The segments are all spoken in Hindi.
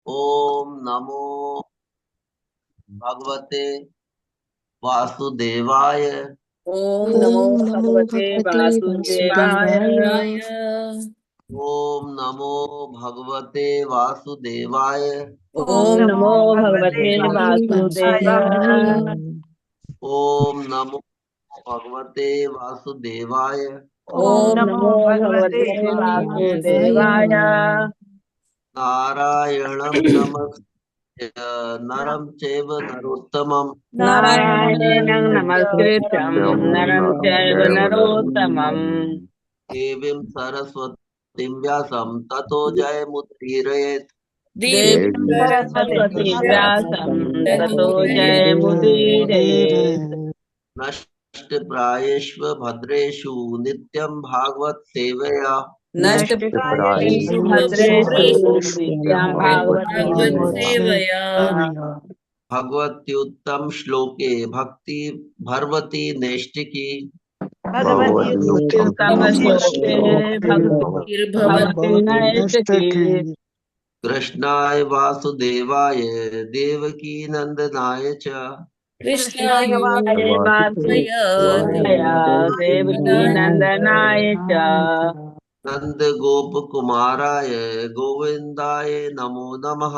ओम नमो भगवते वासुदेवाय। ओम नमो ओम नमो भगवते भगवते वासुदेवाय। वासुदेवाय। ओम नमो भगवते वासुदेवाय। ओम ओम नमो नमो भगवते भगवते भगवते वासुदेवाय। वासुदेवाय। वासुदेवाय। ओम नमो भगवते वासुदेवाय। ओम ओम नमो नमो भगवते भगवते वासुदेवाय। वासुदेवाय। नारायणं नमस्कृत्य नरं चैव नरोत्तमं नारायणं नारायणं नमस्कृत्यं नरं चैव नरोत्तमम् देवीं सरस्वतीं व्यासं ततो जयमुदीरयेत्। देवीं सरस्वती व्यासं ततो जयमुदीरयेत्। नष्टप्रायेष्व भद्रेषु नित्यं भागवत सेवया नष्टप्रायेषु भद्रेषु नित्यं भागवते सेवया। भगवत्युत्तम श्लोके भक्ति भरवती नैष्टिकी भगवती भगवती उत्तम उत्तम उत्तम श्लोके श्लोके श्लोके भक्तिर्भवति भगवती नैष्टिकी। नष्टकी। कृष्णाय वासुदेवाय देवकी नंदनाय च कृष्णाय कृष्णाय वासुदेवाय वासुदेवाय देवकी नंदनाय च नंद गोप कुमाराय गोविंदाय नमो नमः।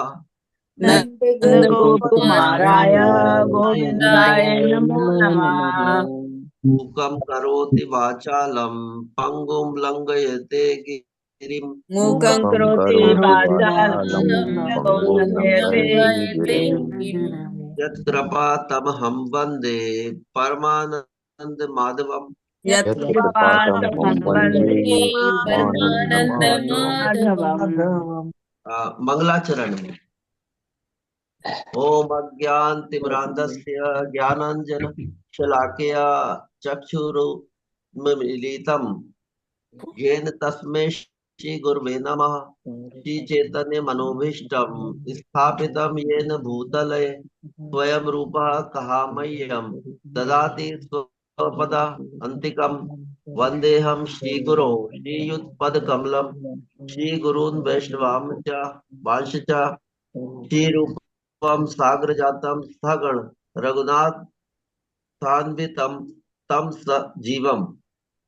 नंद गोप कुमाराय गोविंदाय नमो नमः। मूकं करोति वाचालं पंगुं लंघयते गिरिं मूकं करोति वाचालं लंघयते गिरिं। यत्कृपातमहं वन्दे परमानंद माधवम्। यत्कृपातमहं वन्दे परमानन्दमाधवम्। मंगलाचरण में ओम अज्ञानतिमिरान्धस्य ज्ञानाञ्जन शलाकया चक्षुरुन्मीलितं येन तस्मै श्री गुरुवे नमः। श्री चैतन्य मनोभीष्टं स्थापितं येन भूतले स्वयं रूपः कहामह्यं ददाति स्वपदा अन्तिकं। वन्देऽहं श्रीगुरो श्रीयुतपदकमलं श्रीगुरून् वैष्णवांश्च वांश्च श्रीरूपं साग्रजातं सहगण रघुनाथ सान्वितं तं जीवं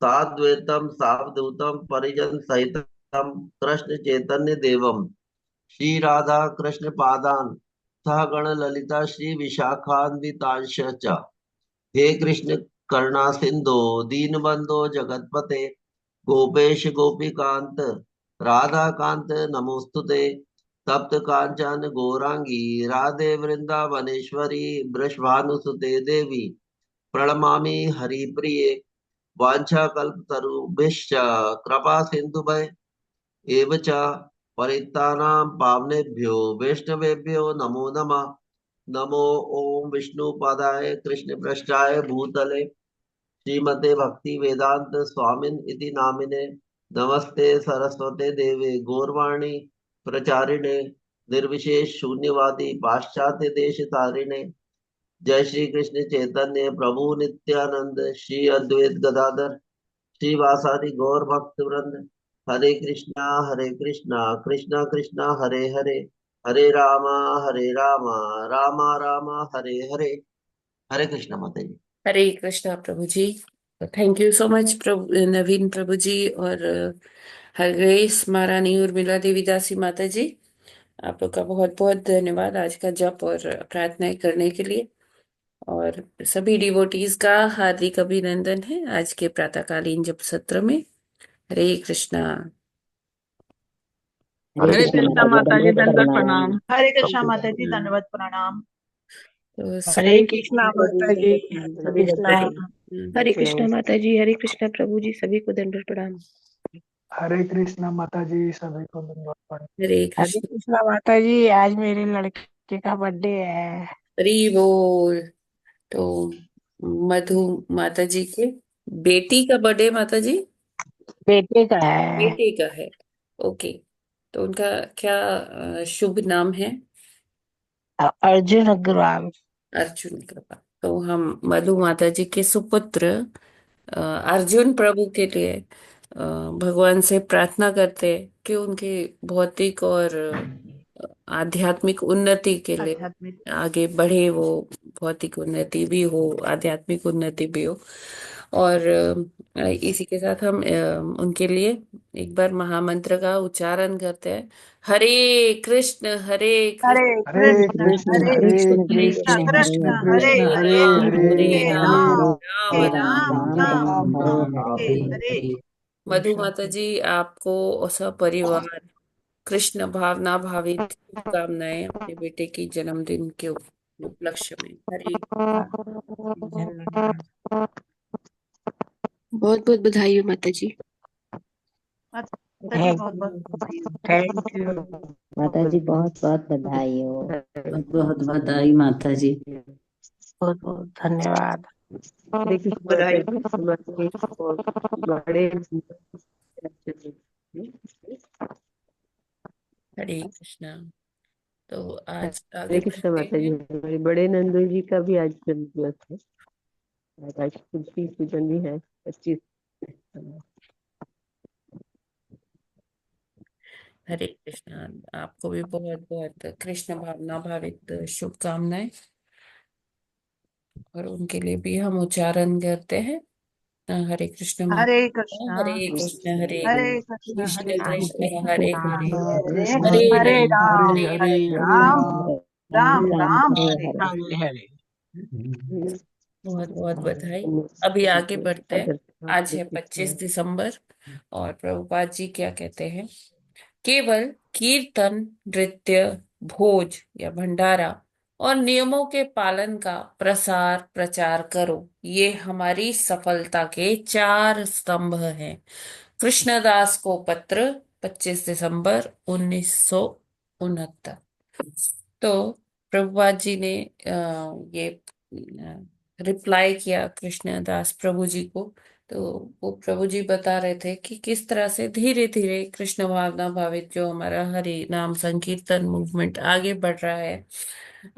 साद्वैतं सावधूतं परिजन सहितं कृष्ण चैतन्य देवम श्री राधा कृष्ण पादान सहगण ललिता श्री विशाखान्वितांश च। हे कृष्ण करुणा सिंधु दीनबंधो जगतपते गोपेश गोपीकांत राधा कांत नमोस्तुते। तप्त कांचन गौरांगी राधे वृंदावनेश्वरी वृषभानुसुते देवी प्रणमामि हरिप्रिये। वाञ्छाकल्पतरुभ्यश्च कृपा सिन्धुभय एव च पतितानां पावनेभ्यो वैष्णवेभ्यो नमो नमः। नमो ओम विष्णुपादाय कृष्णपृष्ठाय भूतले श्रीमते भक्ति वेदांत स्वामिन इति नामिने नमस्ते सरस्वते देवे गौरवाणी प्रचारिणे निर्विशेष शून्यवादी पाश्चात्य देश तारिणे। जय श्री कृष्ण चैतन्य प्रभु नित्यानंद श्री अद्वैत गदाधर श्रीवासादि गौर भक्त वृंद। हरे कृष्णा कृष्णा कृष्णा हरे हरे हरे रामा रामा रामा हरे हरे। हरे कृष्णा माता जी। हरे कृष्णा प्रभु जी। थैंक यू सो मच प्रभु नवीन प्रभु जी और हर ग्रेस महारानी उर्मिला देवीदासी माता जी। आप लोग का बहुत बहुत धन्यवाद आज का जप और प्रार्थनाएं करने के लिए। और सभी डिवोटीज का हार्दिक अभिनंदन है आज के प्रातःकालीन जप सत्र में। हरे कृष्णा। हरे कृष्णा माता जी, दंडवत प्रणाम। प्रणाम। हरे कृष्णा माता जी, दंडवत प्रणाम। तो हरे सभी कृष्णा माता जी, सभी कृष्णा। हरे कृष्णा माता जी, हरे कृष्णा प्रभु जी, सभी को दंडवत प्रणाम। हरे कृष्णा माता जी, सभी को दंडवत प्रणाम। हरे हरे कृष्ण। कृष्णा माता जी, आज मेरे लड़के का बर्थडे है। हरि बोल। तो मधु माता जी के बेटी का बर्थडे माता जी। बेटे का है। बेटे का है। ओके। तो उनका क्या शुभ नाम है। अर्जुन अग्रवाल। अर्जुन कृपा। तो हम मधु माता जी के सुपुत्र अर्जुन प्रभु के लिए भगवान से प्रार्थना करते हैं कि उनके भौतिक और आध्यात्मिक उन्नति के लिए आध्यात्मिक आगे बढ़े, वो भौतिक उन्नति भी हो, आध्यात्मिक उन्नति भी हो। और इसी के साथ हम उनके लिए एक बार महामंत्र का उच्चारण करते हैं। हरे कृष्ण हरे हरे कृष्ण हरे कृष्ण कृष्ण हरे हरे कृष्ण कृष्ण कृष्ण कृष्ण हरे कृष्ण हरे हरे हरे हरे हरे राम राम राम हरे राम राम राम हरे राम राम राम राम हरे हरे हरे। हरे। मधु कृष्ण माता जी, आपको और सपरिवार कृष्ण भावना भावित शुभकामनाएं अपने बेटे की जन्मदिन के उपलक्ष्य में। हरे धन्यवाद बहुत बहुत बधाई हो माता जी। माता जी, बहुत बहुत बधाई हो। थैंक यू माता जी बहुत बहुत बधाई हो। बहुत बहुत बधाई माता जी। बहुत बहुत धन्यवाद। देखिए बधाई और बड़े हरे कृष्णा। तो आज आगे हरे कृष्ण बढ़ते माता जी, हैं। हमारे बड़े नंदू जी का भी आज जन्मदिवस है और आज तुलसी पूजन भी है 25। हरे कृष्णा। आपको भी बहुत बहुत कृष्ण भावना भावित शुभकामनाएं, और उनके लिए भी हम उच्चारण करते हैं। हरे कृष्ण हरे महात्मा, कृष्णा हरे कृष्ण हरे हरे कृष्ण कृष्ण कृष्ण हरे हरे, कृष्ण कृष्ण हरे हरे राम हरे राम हरे हरे हरे राम, हरे राम राम राम राम राम राम हरे हरे हरे। हरे। हरे हरे। बहुत बहुत बधाई। अभी आगे बढ़ते हैं। आज है 25 दिसंबर, और प्रभुपाद जी क्या कहते हैं। केवल कीर्तन, नृत्य, भोज या भंडारा और नियमों के पालन का प्रसार प्रचार करो, ये हमारी सफलता के 4 स्तंभ हैं। कृष्णदास को पत्र, 25 दिसंबर 1969। तो प्रभुपाद जी ने ये रिप्लाई किया कृष्णदास प्रभु जी को। तो वो प्रभु जी बता रहे थे कि किस तरह से धीरे धीरे कृष्ण भावना भावित जो हमारा हरि नाम संकीर्तन मूवमेंट आगे बढ़ रहा है।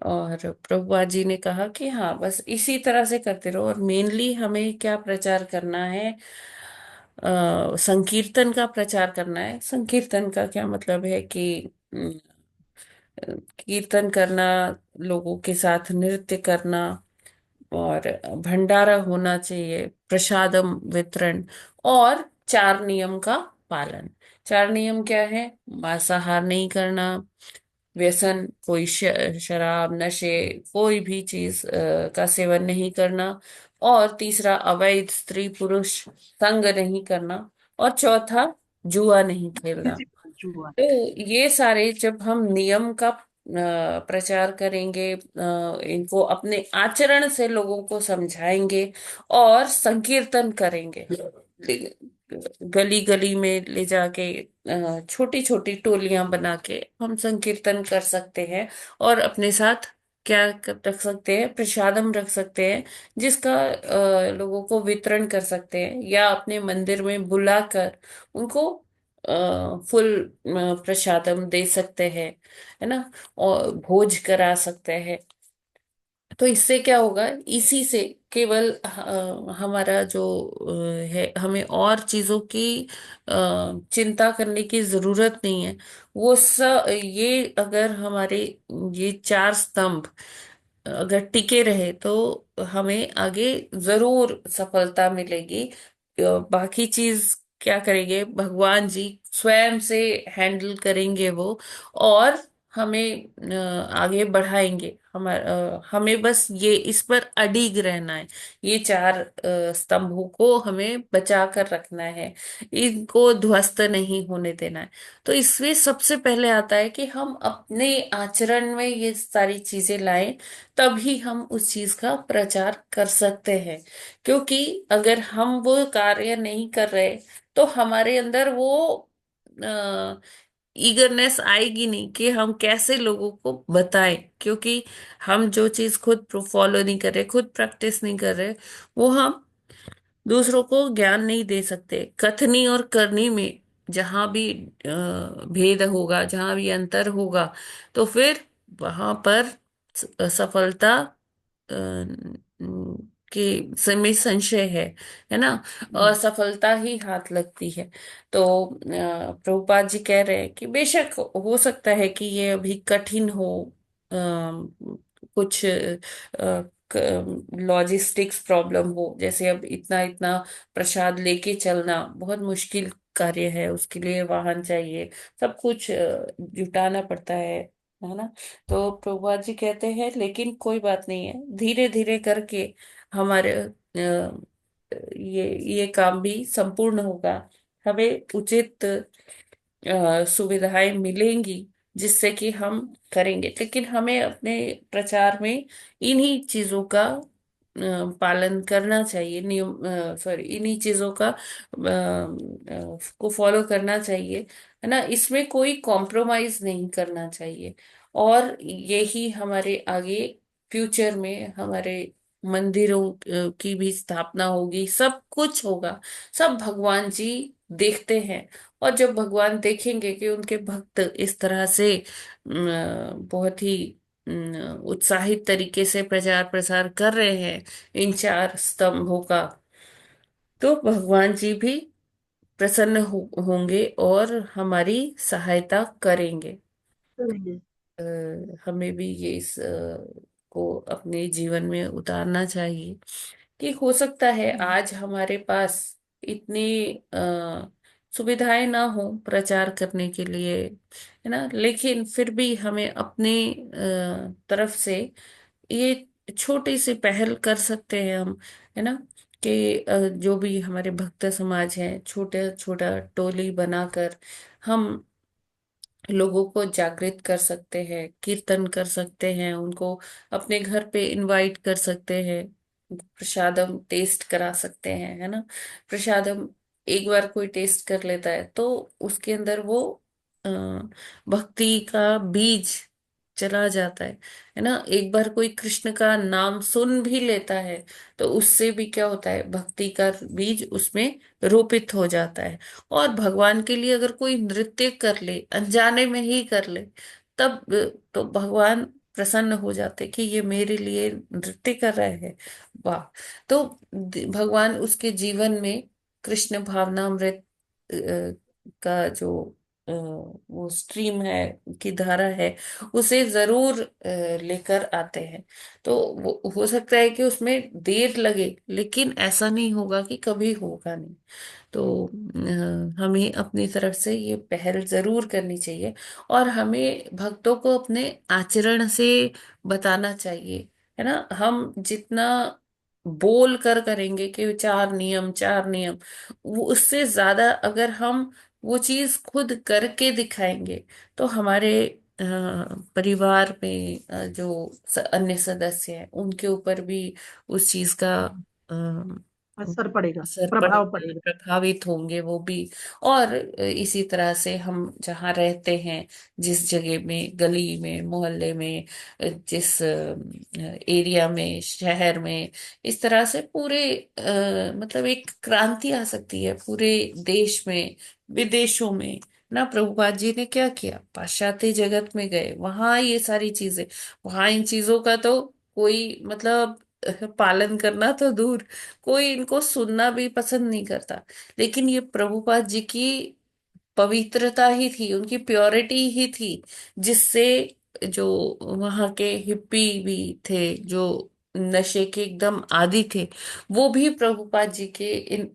और प्रभुपाद जी ने कहा कि हाँ, बस इसी तरह से करते रहो, और मेनली हमें क्या प्रचार करना है, संकीर्तन का प्रचार करना है। संकीर्तन का क्या मतलब है कि कीर्तन करना, लोगों के साथ नृत्य करना, और भंडारा होना चाहिए, प्रसादम वितरण, और 4 नियम का पालन। 4 नियम क्या है? मांसाहार नहीं करना, व्यसन, कोई शराब नशे कोई भी चीज का सेवन नहीं करना, और तीसरा अवैध स्त्री पुरुष संग नहीं करना, और चौथा जुआ नहीं खेलना। जुआ। तो ये सारे जब हम नियम का प्रचार करेंगे, इनको अपने आचरण से लोगों को समझाएंगे और संकीर्तन करेंगे, गली गली में ले जाके छोटी छोटी टोलियां बना के हम संकीर्तन कर सकते हैं। और अपने साथ क्या रख सकते हैं? प्रसादम रख सकते हैं, जिसका लोगों को वितरण कर सकते हैं, या अपने मंदिर में बुलाकर उनको फुल प्रसादम दे सकते हैं, है ना, और भोज करा सकते हैं। तो इससे क्या होगा? इसी से केवल हमारा जो है, हमें और चीजों की चिंता करने की जरूरत नहीं है। वो ये अगर हमारे ये 4 स्तंभ अगर टिके रहे तो हमें आगे जरूर सफलता मिलेगी। बाकी चीज क्या करेंगे? भगवान जी स्वयं से हैंडल करेंगे वो, और हमें आगे बढ़ाएंगे। हमें बस ये इस पर अडिग रहना है। ये 4 स्तंभों को हमें बचा कर रखना है, इनको ध्वस्त नहीं होने देना है। तो इसमें सबसे पहले आता है कि हम अपने आचरण में ये सारी चीजें लाएं, तभी हम उस चीज का प्रचार कर सकते हैं। क्योंकि अगर हम वो कार्य नहीं कर रहे, तो हमारे अंदर वो ईगरनेस आएगी नहीं कि हम कैसे लोगों को बताएं। क्योंकि हम जो चीज खुद फॉलो नहीं कर रहे, खुद प्रैक्टिस नहीं कर रहे, वो हम दूसरों को ज्ञान नहीं दे सकते। कथनी और करनी में जहां भी भेद होगा, जहां भी अंतर होगा, तो फिर वहां पर सफलता समय संशय है ना। असफलता ही हाथ लगती है। तो प्रभुपाद जी कह रहे हैं कि बेशक हो सकता है कि ये अभी कठिन हो, कुछ लॉजिस्टिक्स प्रॉब्लम हो, जैसे अब इतना इतना प्रसाद लेके चलना बहुत मुश्किल कार्य है, उसके लिए वाहन चाहिए, सब कुछ जुटाना पड़ता है ना। तो प्रभुपाद जी कहते हैं लेकिन कोई बात नहीं है, धीरे धीरे करके हमारे ये काम भी संपूर्ण होगा। हमें उचित सुविधाएं मिलेंगी जिससे कि हम करेंगे, लेकिन हमें अपने प्रचार में इन्हीं चीजों का पालन करना चाहिए, नियम सॉरी इन्हीं चीजों का को फॉलो करना चाहिए, है ना। इसमें कोई कॉम्प्रोमाइज नहीं करना चाहिए। और यही हमारे आगे फ्यूचर में हमारे मंदिरों की भी स्थापना होगी, सब कुछ होगा, सब भगवान जी देखते हैं। और जब भगवान देखेंगे कि उनके भक्त इस तरह से बहुत ही उत्साहित तरीके से प्रचार प्रसार कर रहे हैं इन चार स्तंभों का, तो भगवान जी भी प्रसन्न होंगे और हमारी सहायता करेंगे। अ, हमें भी ये इस को अपने जीवन में उतारना चाहिए कि हो सकता है आज हमारे पास इतनी सुविधाएं ना हो प्रचार करने के लिए, है ना, लेकिन फिर भी हमें अपने तरफ से ये छोटी सी पहल कर सकते हैं हम, है ना, कि जो भी हमारे भक्त समाज हैं, छोटे छोटा टोली बनाकर हम लोगों को जागृत कर सकते हैं, कीर्तन कर सकते हैं, उनको अपने घर पे इनवाइट कर सकते हैं, प्रसादम टेस्ट करा सकते हैं, है ना। प्रसादम एक बार कोई टेस्ट कर लेता है तो उसके अंदर वो अ, भक्ति का बीज चला जाता है ना। एक बार कोई कृष्ण का नाम सुन भी लेता है तो उससे भी क्या होता है, भक्ति का बीज उसमें रोपित हो जाता है। और भगवान के लिए अगर कोई नृत्य कर ले, अनजाने में ही कर ले, तब तो भगवान प्रसन्न हो जाते कि ये मेरे लिए नृत्य कर रहे हैं, वाह। तो भगवान उसके जीवन में कृष्ण भावनामृत का जो वो स्ट्रीम है, की धारा है, उसे जरूर लेकर आते हैं। तो वो हो सकता है कि उसमें देर लगे, लेकिन ऐसा नहीं होगा कि कभी होगा नहीं। तो हमें अपनी तरफ से ये पहल जरूर करनी चाहिए और हमें भक्तों को अपने आचरण से बताना चाहिए, है ना। हम जितना बोल कर करेंगे कि चार नियम चार नियम, वो उससे ज्यादा अगर हम वो चीज खुद करके दिखाएंगे तो हमारे परिवार में जो अन्य सदस्य हैं उनके ऊपर भी उस चीज का असर पड़ेगा, असर प्रभाव पड़ेगा, पड़ेगा। प्रभावित होंगे वो भी। और इसी तरह से हम जहाँ रहते हैं, जिस जगह में, गली में, मोहल्ले में, जिस एरिया में, शहर में, इस तरह से पूरे मतलब एक क्रांति आ सकती है पूरे देश में, विदेशों में ना। प्रभुपाद जी ने क्या किया, पाश्चात्य जगत में गए, वहां ये सारी चीजें, वहां इन चीजों का तो कोई मतलब पालन करना तो दूर, कोई इनको सुनना भी पसंद नहीं करता। लेकिन ये प्रभुपाद जी की पवित्रता ही थी, उनकी प्योरिटी ही थी, जिससे जो वहां के हिप्पी भी थे, जो नशे के एकदम आदी थे, वो भी प्रभुपाद जी के इन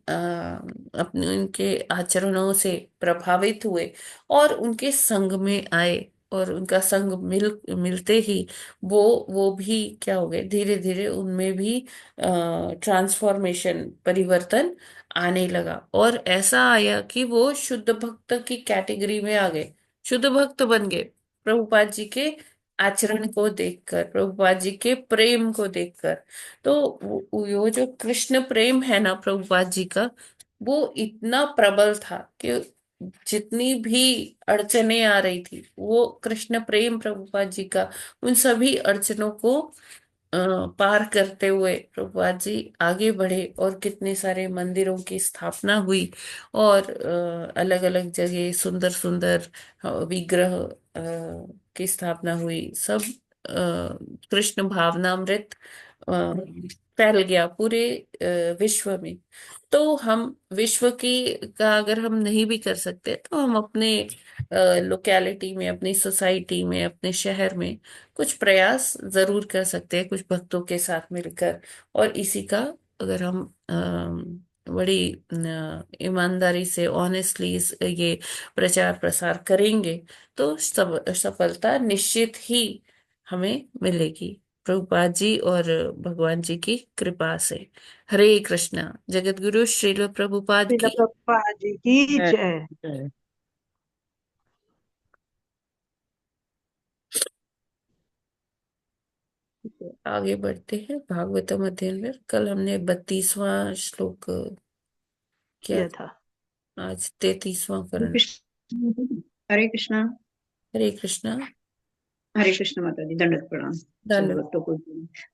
अपने उनके आचरणों से प्रभावित हुए और उनके संग में आए। और उनका संग मिलते ही वो भी क्या हो गए, धीरे धीरे उनमें भी ट्रांसफॉर्मेशन, परिवर्तन आने लगा। और ऐसा आया कि वो शुद्ध भक्त की कैटेगरी में आ गए, शुद्ध भक्त बन गए प्रभुपाद जी के आचरण को देखकर, प्रभुपाद जी के प्रेम को देखकर। तो वो जो कृष्ण प्रेम है ना प्रभुपाद जी का, वो इतना प्रबल था कि जितनी भी अड़चने आ रही थी, वो कृष्ण प्रेम प्रभुपाद जी का उन सभी अड़चनों को पार करते हुए प्रभुपाद जी आगे बढ़े और कितने सारे मंदिरों की स्थापना हुई। और अलग अलग जगह सुंदर सुंदर विग्रह की स्थापना हुई, सब कृष्ण भावनामृत फैल गया पूरे विश्व में। तो हम विश्व की का अगर हम नहीं भी कर सकते तो हम अपने लोकेलिटी में, अपनी सोसाइटी में, अपने शहर में कुछ प्रयास जरूर कर सकते हैं कुछ भक्तों के साथ मिलकर। और इसी का अगर हम बड़ी ईमानदारी से, ऑनेस्टली ये प्रचार प्रसार करेंगे तो सफलता निश्चित ही हमें मिलेगी, प्रभुपाद जी और भगवान जी की कृपा से। हरे कृष्णा। जगत गुरु श्रील प्रभुपाद श्रील की प्रभुपाद जी की जय जय। जय। आगे बढ़ते हैं भागवतम अध्ययन में। कल हमने 32वां श्लोक किया किया था, था। आज 33वां हरे करण। कृष्ण। हरे कृष्णा। हरे कृष्णा। हरे कृष्ण माता जी, दंडवत प्रणाम सभी धन्यवाद। भक्तों को।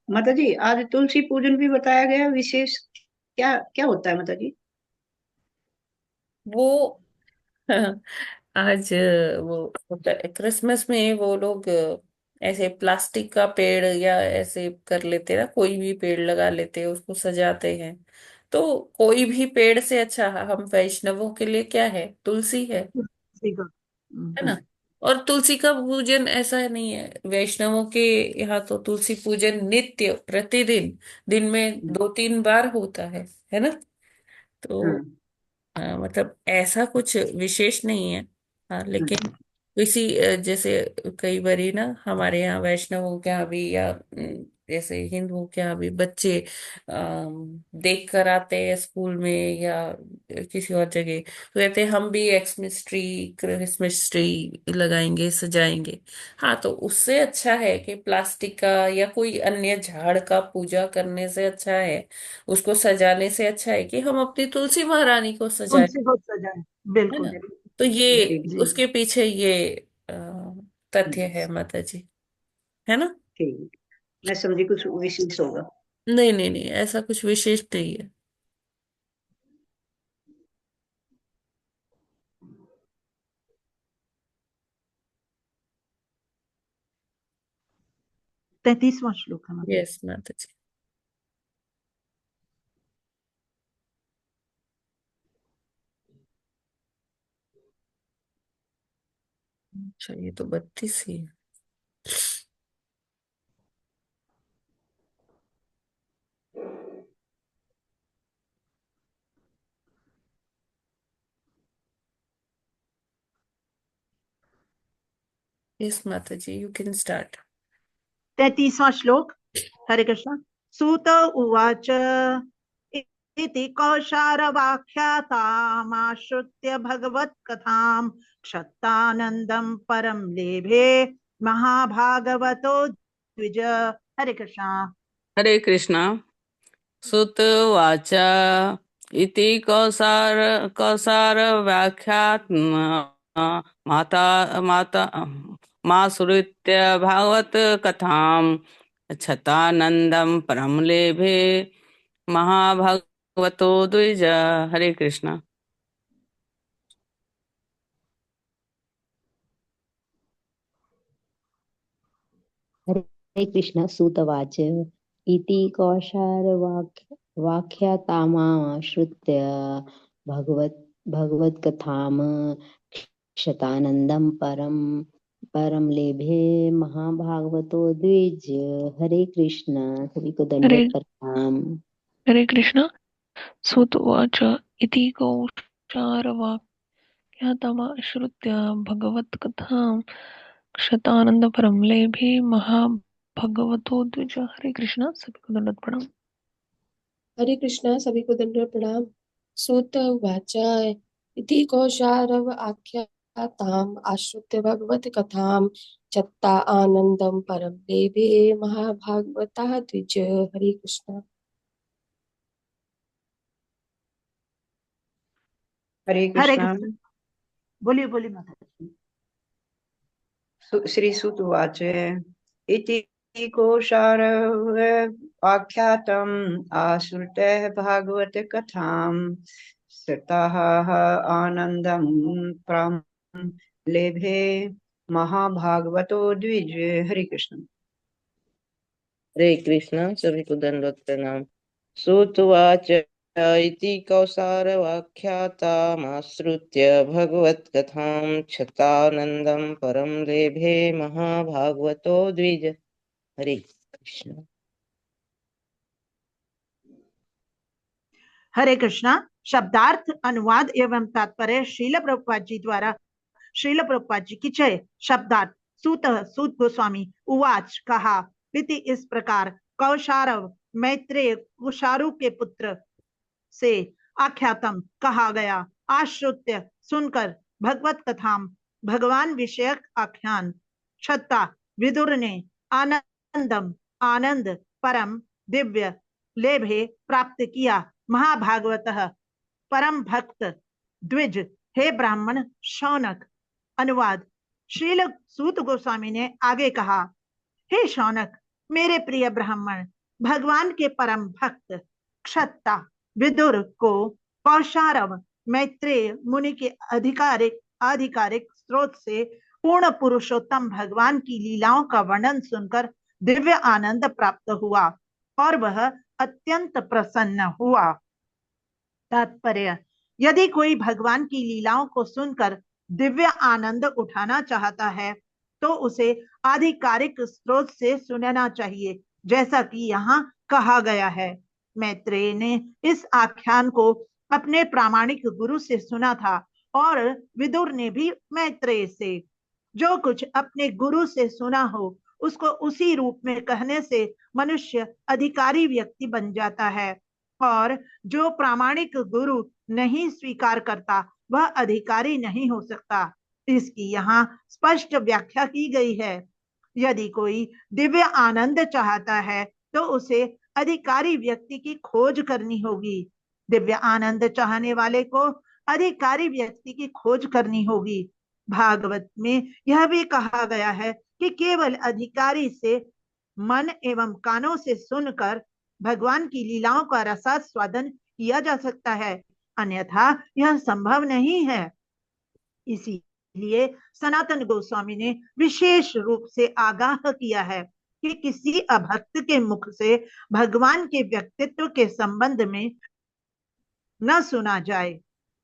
माता जी, आज तुलसी पूजन भी बताया गया, विशेष क्या क्या होता है माता जी? वो आज वो होता है क्रिसमस में, वो लोग ऐसे प्लास्टिक का पेड़ या ऐसे कर लेते हैं ना, कोई भी पेड़ लगा लेते हैं, उसको सजाते हैं। तो कोई भी पेड़ से अच्छा हम वैष्णवों के लिए क्या है, तुलसी तुलसी का है ना। और तुलसी का पूजन ऐसा नहीं है वैष्णवों के यहाँ, तो तुलसी पूजन नित्य प्रतिदिन, दिन में 2-3 बार होता है ना। तो हम्म। मतलब ऐसा कुछ विशेष नहीं है। हाँ, लेकिन किसी जैसे कई बारी ना हमारे यहाँ वैष्णवों के यहाँ भी, या जैसे हिंदुओं के यहाँ भी बच्चे देख कर आते हैं स्कूल में या किसी और जगह, तो कहते हैं हम भी एक्समस ट्री, क्रिसमस ट्री लगाएंगे, सजाएंगे। हाँ, तो उससे अच्छा है कि प्लास्टिक का या कोई अन्य झाड़ का पूजा करने से अच्छा है, उसको सजाने से अच्छा है कि हम अपनी तुलसी महारानी को सजाए, तुलसी को सजाए, है बिल्कुल। ना। तो ये ठीक जी उसके पीछे ये अ, तथ्य ठीक है माता जी, है ना। ठीक। मैं समझी कुछ विशेष होगा। नहीं नहीं नहीं, ऐसा कुछ विशेष नहीं है। 33वां श्लोक है माता। यस माता जी। अच्छा, ये तो 32 ही है। यस माता जी, यू कैन स्टार्ट। 33वां श्लोक। हरे कृष्ण। सूत उवाच इति कौशारवाख्यातामाश्रुत्य भगवत्कथां क्षत्तानन्दं परं लेभे महाभागवतो द्विज। हरे कृष्ण। हरे कृष्णा। सुतवाच इति कौसार व्याख्यात माता माता मासुरित्य भागवत कथाम छतानंदम परम लेभे महाभगवतो द्विज। हरे कृष्णा। हरे कृष्ण सूतवाच इति कौशारवाक्यतामाश्रित्य भगवत्कथाम् शतानन्दं परम लेभे महाभागवतो द्विज। हरे कृष्ण, सभी को हरे दंडवत प्रणाम। हरे कृष्ण। सुतवाच इति कौशारवाक्यतमाश्रुत्य भगवत्कथां क्षतानन्दपरं लेभे महाभगवतो द्विज। हरे कृष्ण, सभी को दंडवत प्रणाम। हरे कृष्णा, सभी को दंडवत प्रणाम। सूत उवाच इति कौशारव आख्याताम् आश्रित्य भगवत कथाम् चत्ता आनंदम परम लेभे महाभागवता द्विज। हरे कृष्णा। हरे हरे कृष्णा। कृष्ण। बोलिए बोलिए माता जी। श्री सुत उवाच इति कोशारव आख्यातम् आश्रुत्य भागवत कथां सताः आनंदं परं लेभे महाभागवतो द्विज। हरे कृष्ण। हरे कृष्ण सभी को दंडवत प्रणाम। श्रुत्वाच इति कौसारवाख्यातामाश्रित्य भगवत्कथां क्षतानन्दं परं लेभे महाभागवतो द्विज। हरे कृष्ण। हरे कृष्णा। शब्दार्थ, अनुवाद एवं तात्पर्य श्रील प्रभुपाद जी द्वारा। श्रील प्रभुपाद जी की जय। शब्दार्थ। सूत गोस्वामी उवाच कहा, इति इस प्रकार, कौशारव मैत्रेय कुशारु के पुत्र से, आख्यातम कहा गया, आश्रुत्य सुनकर, भगवत कथाम भगवान विषयक आख्यान, छत्ता विदुर ने, आनंदम आनंद, परम दिव्य, लेभे प्राप्त किया, महाभागवतः परम भक्त, द्विज हे ब्राह्मण शौनक। अनुवाद। श्रील सूत गोस्वामी ने आगे कहा, हे शौनक, मेरे प्रिय ब्राह्मण, भगवान के परम भक्त क्षत्ता विदुर को कौशारव मैत्रेय मुनि के आधिकारिक स्रोत से पूर्ण पुरुषोत्तम भगवान की लीलाओं का वर्णन सुनकर दिव्य आनंद प्राप्त हुआ और वह अत्यंत प्रसन्न हुआ। तात्पर्य। यदि कोई भगवान की लीलाओं को सुनकर दिव्य आनंद उठाना चाहता है तो उसे आधिकारिक स्रोत से सुनना चाहिए, जैसा कि यहाँ कहा गया है। मैत्रेय ने इस आख्यान को अपने प्रामाणिक गुरु से सुना था और विदुर ने भी मैत्रेय से। जो कुछ अपने गुरु से सुना हो उसको उसी रूप में कहने से मनुष्य अधिकारी व्यक्ति बन जाता है, और जो प्रामाणिक गुरु नहीं स्वीकार करता वह अधिकारी नहीं हो सकता। इसकी यहाँ स्पष्ट व्याख्या की गई है। यदि कोई दिव्य आनंद चाहता है तो उसे अधिकारी व्यक्ति की खोज करनी होगी। दिव्य आनंद चाहने वाले को अधिकारी व्यक्ति की खोज करनी होगी। भागवत में यह भी कहा गया है कि केवल अधिकारी से मन एवं कानों से सुनकर भगवान की लीलाओं का रसास्वादन किया जा सकता है, अन्यथा यह संभव नहीं है। इसीलिए सनातन गोस्वामी ने विशेष रूप से आगाह किया है कि किसी अभक्त के मुख से भगवान के व्यक्तित्व के संबंध में न सुना जाए।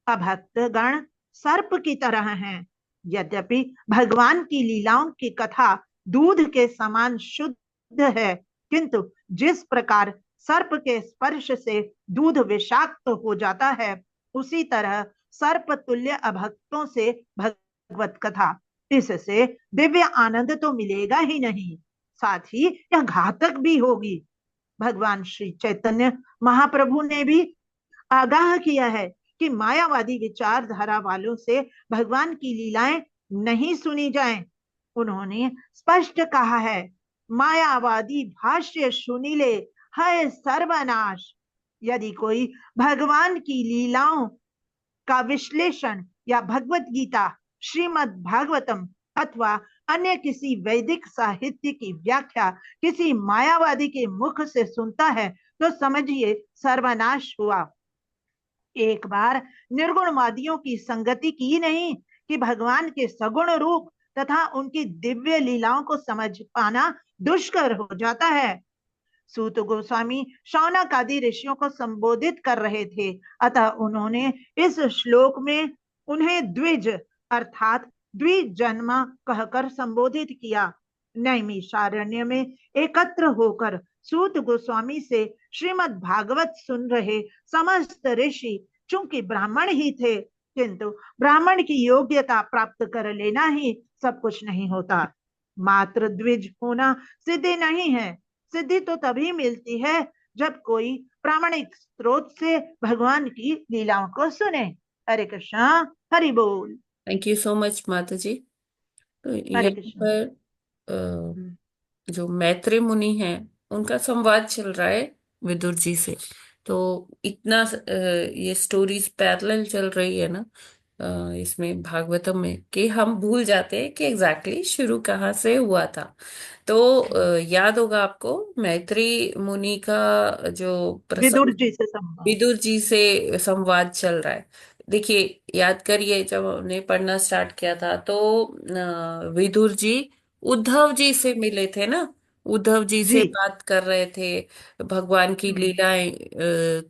अभक्त गण सर्प की तरह हैं। यद्यपि भगवान की लीलाओं की कथा दूध के समान शुद्ध है, किंतु जिस प्रकार सर्प के स्पर्श से दूध विषाक्त हो जाता है, उसी तरह सर्प तुल्य अभक्तों से भगवत कथा, इससे दिव्य आनंद तो मिलेगा ही नहीं, साथ ही यह घातक भी होगी। भगवान श्री चैतन्य महाप्रभु ने भी आगाह किया है कि मायावादी विचारधारा वालों से भगवान की लीलाएं नहीं सुनी जाएं। उन्होंने स्पष्ट कहा है, मायावादी भाष्य सुनिले है सर्वनाश। यदि कोई भगवान की लीलाओं का विश्लेषण या भगवत गीता, श्रीमद् भागवतम अथवा अन्य किसी वैदिक साहित्य की व्याख्या किसी मायावादी के मुख से सुनता है तो समझिए सर्वनाश हुआ। एक बार निर्गुणवादियों की संगति की नहीं कि भगवान के सगुण रूप तथा उनकी दिव्य लीलाओं को समझ पाना दुष्कर हो जाता है। सूत गोस्वामी शौनक आदि ऋषियों को संबोधित कर रहे थे, अतः उन्होंने इस श्लोक में उन्हें द्विज अर्थात द्विजन्मा कहकर संबोधित किया। नैमिषारण्य में एकत्र होकर सूत गोस्वामी से श्रीमद् भागवत सुन रहे समस्त ऋषि चूंकि ब्राह्मण ही थे, किंतु ब्राह्मण की योग्यता प्राप्त कर लेना ही सब कुछ नहीं होता। मात्र द्विज होना सिद्धि नहीं है। सिद्धि तो तभी मिलती है जब कोई प्रामाणिक स्रोत से भगवान की लीलाओं को सुने। हरे कृष्णा, हरि बोल। थैंक यू सो मच माता जी। तो हरे यहाँ कृष्णा। पर जो मैत्रेय मुनि हैं उनका संवाद चल रहा है विदुर जी से। तो इतना ये स्टोरीज पैरेलल चल रही है ना इसमें भागवतम में, कि हम भूल जाते हैं कि एग्जैक्टली शुरू कहाँ से हुआ था। तो याद होगा आपको मैत्रेय मुनि का जो विदुर जी से संवाद। विदुर जी से संवाद चल रहा है। देखिए, याद करिए, जब हमने पढ़ना स्टार्ट किया था तो विदुर जी उद्धव जी से मिले थे ना, उद्धव जी जी से बात कर रहे थे, भगवान की हम्म, लीलाएं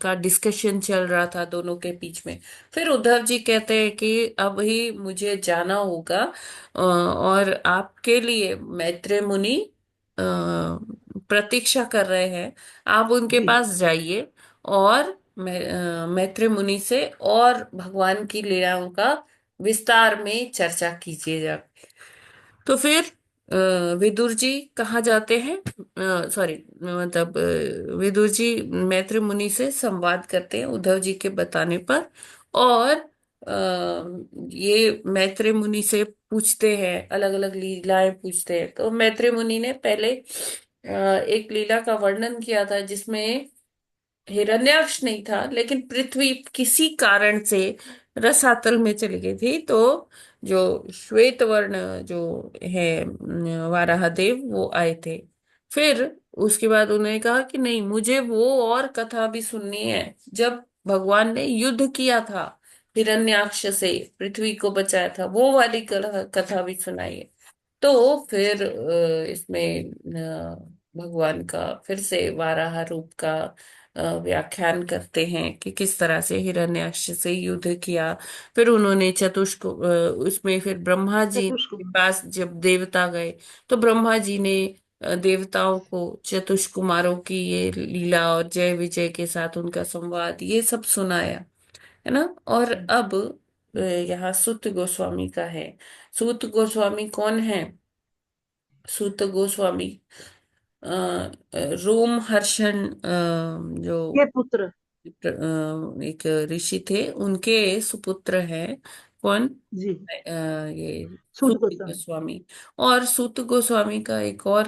का डिस्कशन चल रहा था दोनों के बीच में। फिर उद्धव जी कहते हैं कि अब ही मुझे जाना होगा, और आपके लिए मैत्रेय मुनि प्रतीक्षा कर रहे हैं। आप उनके जी पास जाइए और मैत्रेय मुनि से और भगवान की लीलाओं का विस्तार में चर्चा कीजिएगा। तो फिर विदुर जी कहाँ जाते हैं, सॉरी, मतलब विदुर जी मैत्री मुनि से संवाद करते हैं उद्धव जी के बताने पर। और ये मैत्री मुनि से पूछते हैं, अलग अलग लीलाएं पूछते हैं। तो मैत्री मुनि ने पहले एक लीला का वर्णन किया था जिसमें हिरण्याक्ष नहीं था, लेकिन पृथ्वी किसी कारण से रसातल में चली गई थी। तो जो श्वेत वर्ण जो है वाराह देव वो आए थे। फिर उसके बाद उन्होंने कहा कि नहीं, मुझे वो और कथा भी सुननी है, जब भगवान ने युद्ध किया था हिरण्याक्ष से, पृथ्वी को बचाया था, वो वाली कथा भी सुनाइए। तो फिर इसमें भगवान का फिर से वाराह रूप का व्याख्यान करते हैं कि किस तरह से हिरण्याक्ष से युद्ध किया। फिर उन्होंने उसमें फिर ब्रह्मा जी के चतुष्कुमार पास जब देवता गए, तो ब्रह्मा जी ने देवताओं को चतुष्कुमारों की ये लीला और जय विजय के साथ उनका संवाद ये सब सुनाया, है ना। और अब यहाँ सूत गोस्वामी का है। सूत गोस्वामी कौन है? सूत गोस्वामी अ, रोम हर्षण जो के पुत्र एक ऋषि थे, उनके सुपुत्र हैं। कौन? जी ये सूत सूत गोस्वामी गोस्वामी। और सूत गोस्वामी का एक और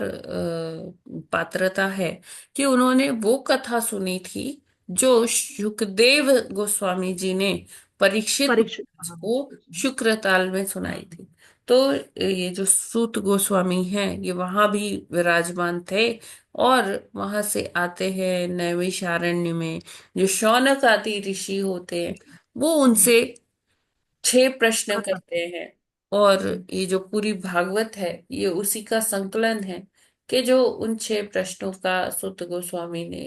पात्रता है कि उन्होंने वो कथा सुनी थी जो शुकदेव गोस्वामी जी ने परीक्षित परीक्षित महाराज को महाराज शुक्रताल में सुनाई थी। तो ये जो सूत गोस्वामी हैं ये वहां भी विराजमान थे, और वहां से आते हैं नैमिषारण्य में। जो शौनक आदि ऋषि होते हैं वो उनसे 6 प्रश्न कथा करते हैं। और ये जो पूरी भागवत है ये उसी का संकलन है, कि जो उन 6 प्रश्नों का सुत गोस्वामी ने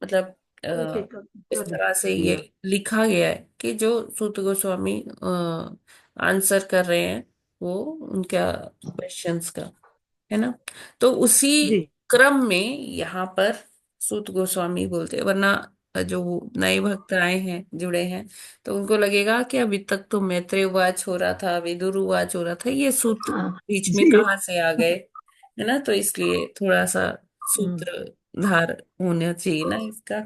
मतलब एक अ, एक इस करके तरह से ये लिखा गया है कि जो सुत गोस्वामी आंसर कर रहे हैं वो उनका क्वेश्चंस का, है ना। तो उसी जी क्रम में यहाँ पर सूत गोस्वामी बोलते हैं। वरना जो नए भक्त आए हैं, जुड़े हैं, तो उनको लगेगा कि अभी तक तो मैत्रेय उवाच हो रहा था, विदुर उवाच हो रहा था, ये सूत हाँ बीच में जी कहाँ से आ गए, है ना। तो इसलिए थोड़ा सा सूत्रधार होना चाहिए ना इसका,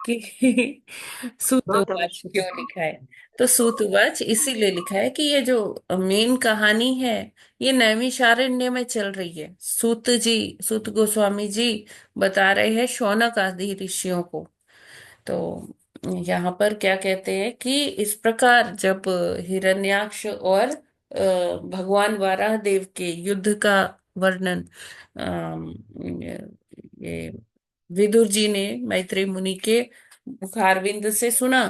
कि बहुत सूतवाच आवश्यक क्यों है लिखा है। तो सूतवाच इसीलिए लिखा है कि ये जो मेन कहानी है ये नैमिषारण्य में चल रही है। सूत गोस्वामी जी बता रहे हैं शौनक आदि ऋषियों को। तो यहाँ पर क्या कहते हैं कि इस प्रकार जब हिरण्याक्ष और भगवान वाराह देव के युद्ध का वर्णन ये विदुर जी ने मैत्रेय मुनि के मुखारविंद से सुना,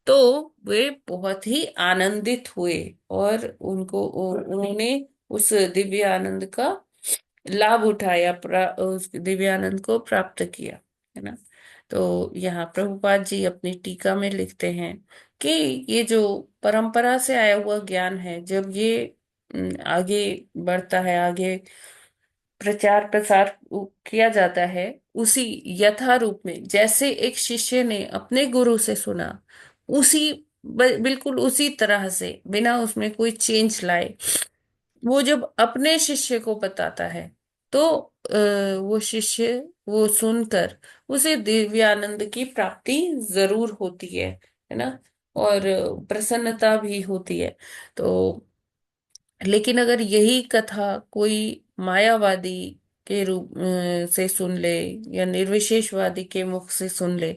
तो वे बहुत ही आनंदित हुए, और उन्होंने उस दिव्य आनंद का लाभ उठाया, उस दिव्य आनंद को प्राप्त किया, है ना। तो यहाँ प्रभुपाद जी अपनी टीका में लिखते हैं कि ये जो परंपरा से आया हुआ ज्ञान है, जब ये आगे बढ़ता है, आगे प्रचार प्रसार किया जाता है, उसी यथा रूप में जैसे एक शिष्य ने अपने गुरु से सुना, उसी बिल्कुल उसी तरह से, बिना उसमें कोई चेंज लाए, वो जब अपने शिष्य को बताता है, तो वो शिष्य वो सुनकर उसे दिव्य आनंद की प्राप्ति जरूर होती है ना। और प्रसन्नता भी होती है। तो लेकिन अगर यही कथा कोई मायावादी के रूप से सुन ले, या निर्विशेषवादी के मुख से सुन ले,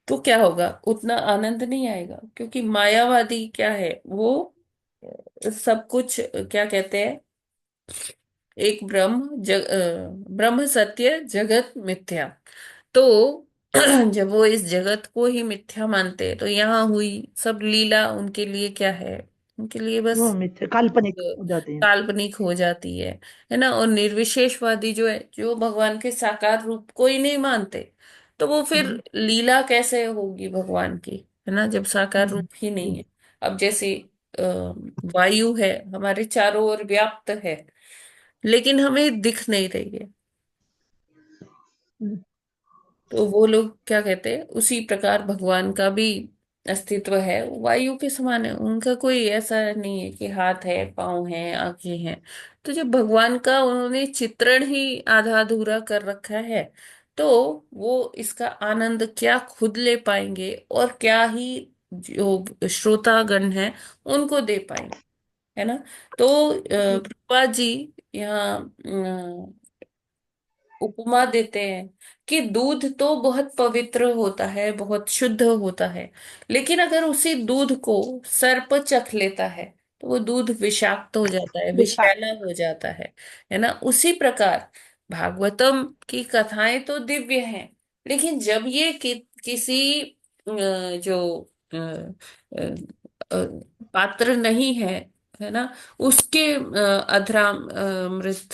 तो क्या होगा? उतना आनंद नहीं आएगा, क्योंकि मायावादी क्या है, वो सब कुछ क्या कहते हैं, एक ब्रह्म सत्य जगत मिथ्या। तो जब वो इस जगत को ही मिथ्या मानते हैं, तो यहाँ हुई सब लीला उनके लिए क्या है? उनके लिए वो बस मिथ्या काल्पनिक एक हो जाते हैं। काल्पनिक हो जाती है ना। और निर्विशेषवादी जो है, जो भगवान के साकार रूप को ही नहीं मानते, तो वो फिर हम्म, लीला कैसे होगी भगवान की, है ना, जब साकार हम्म, रूप ही नहीं है। अब जैसे अ, वायु है, हमारे चारों ओर व्याप्त है, लेकिन हमें दिख नहीं रही है। हम्म, तो वो लोग क्या कहते हैं, उसी प्रकार भगवान का भी अस्तित्व है, वायु के समान है। उनका कोई ऐसा नहीं है कि हाथ है, पाँव है, आंखें हैं। तो जब भगवान का उन्होंने चित्रण ही आधा अधूरा कर रखा है, तो वो इसका आनंद क्या खुद ले पाएंगे, और क्या ही जो श्रोतागण है उनको दे पाएंगे, है ना। तो प्रभुपाद जी यहाँ उपमा देते हैं कि दूध तो बहुत पवित्र होता है, बहुत शुद्ध होता है, लेकिन अगर उसी दूध को सर्प चख लेता है तो वो दूध विषाक्त हो जाता है, विषाक्त। विषैला हो जाता है ना। उसी प्रकार भागवतम की कथाएं तो दिव्य हैं, लेकिन जब ये किसी जो अ, अ, पात्र नहीं है ना, उसके अधरा मृत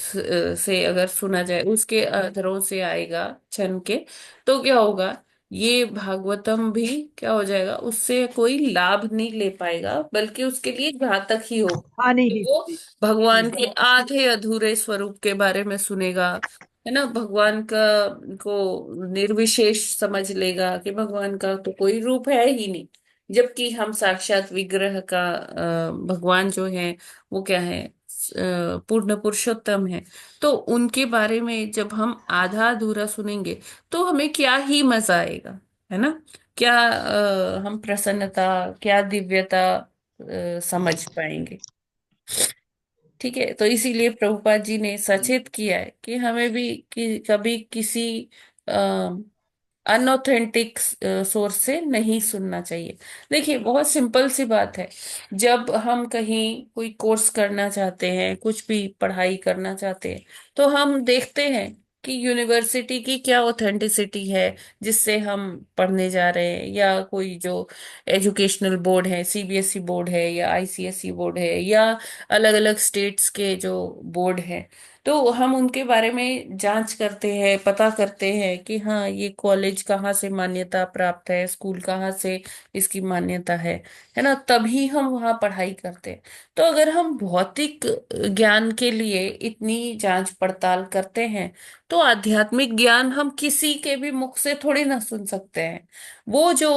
से अगर सुना जाए, उसके अधरों से आएगा छन के, तो क्या होगा, ये भागवतम भी क्या हो जाएगा, उससे कोई लाभ नहीं ले पाएगा, बल्कि उसके लिए घातक ही होगा। हानि तो ही वो होगी। भगवान के आधे अधूरे स्वरूप के बारे में सुनेगा, है ना, भगवान का को निर्विशेष समझ लेगा कि भगवान का तो कोई रूप है ही नहीं, जबकि हम साक्षात विग्रह का भगवान जो है वो क्या है, पूर्ण पुरुषोत्तम है। तो उनके बारे में जब हम आधा अधूरा सुनेंगे तो हमें क्या ही मजा आएगा, है ना। क्या हम प्रसन्नता, क्या दिव्यता समझ पाएंगे। ठीक है, तो इसीलिए प्रभुपाद जी ने सचेत किया है कि हमें भी कभी किसी अनऑथेंटिक सोर्स से नहीं सुनना चाहिए। देखिए, बहुत सिंपल सी बात है, जब हम कहीं कोई कोर्स करना चाहते हैं, कुछ भी पढ़ाई करना चाहते हैं, तो हम देखते हैं कि यूनिवर्सिटी की क्या ऑथेंटिसिटी है जिससे हम पढ़ने जा रहे हैं, या कोई जो एजुकेशनल बोर्ड है, सीबीएसई बोर्ड है या आईसीएसई बोर्ड है, या अलग अलग स्टेट्स के जो बोर्ड हैं, तो हम उनके बारे में जांच करते हैं, पता करते हैं कि हाँ, ये कॉलेज कहाँ से मान्यता प्राप्त है, स्कूल कहाँ से इसकी मान्यता है ना, तभी हम वहाँ पढ़ाई करते हैं। तो अगर हम भौतिक ज्ञान के लिए इतनी जांच पड़ताल करते हैं, तो आध्यात्मिक ज्ञान हम किसी के भी मुख से थोड़ी ना सुन सकते हैं। वो जो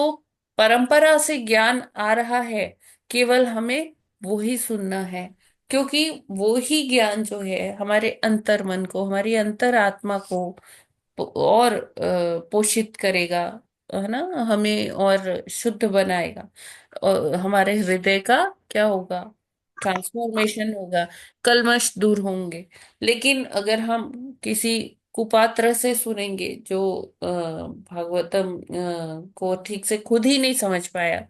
परंपरा से ज्ञान आ रहा है, केवल हमें वो ही सुनना है, क्योंकि वो ही ज्ञान जो है हमारे अंतर मन को, हमारी अंतर आत्मा को और पोषित करेगा, है ना, हमें और शुद्ध बनाएगा, और हमारे हृदय का क्या होगा, ट्रांसफॉर्मेशन होगा, कल्मश दूर होंगे। लेकिन अगर हम किसी कुपात्र से सुनेंगे, जो भागवतम को ठीक से खुद ही नहीं समझ पाया,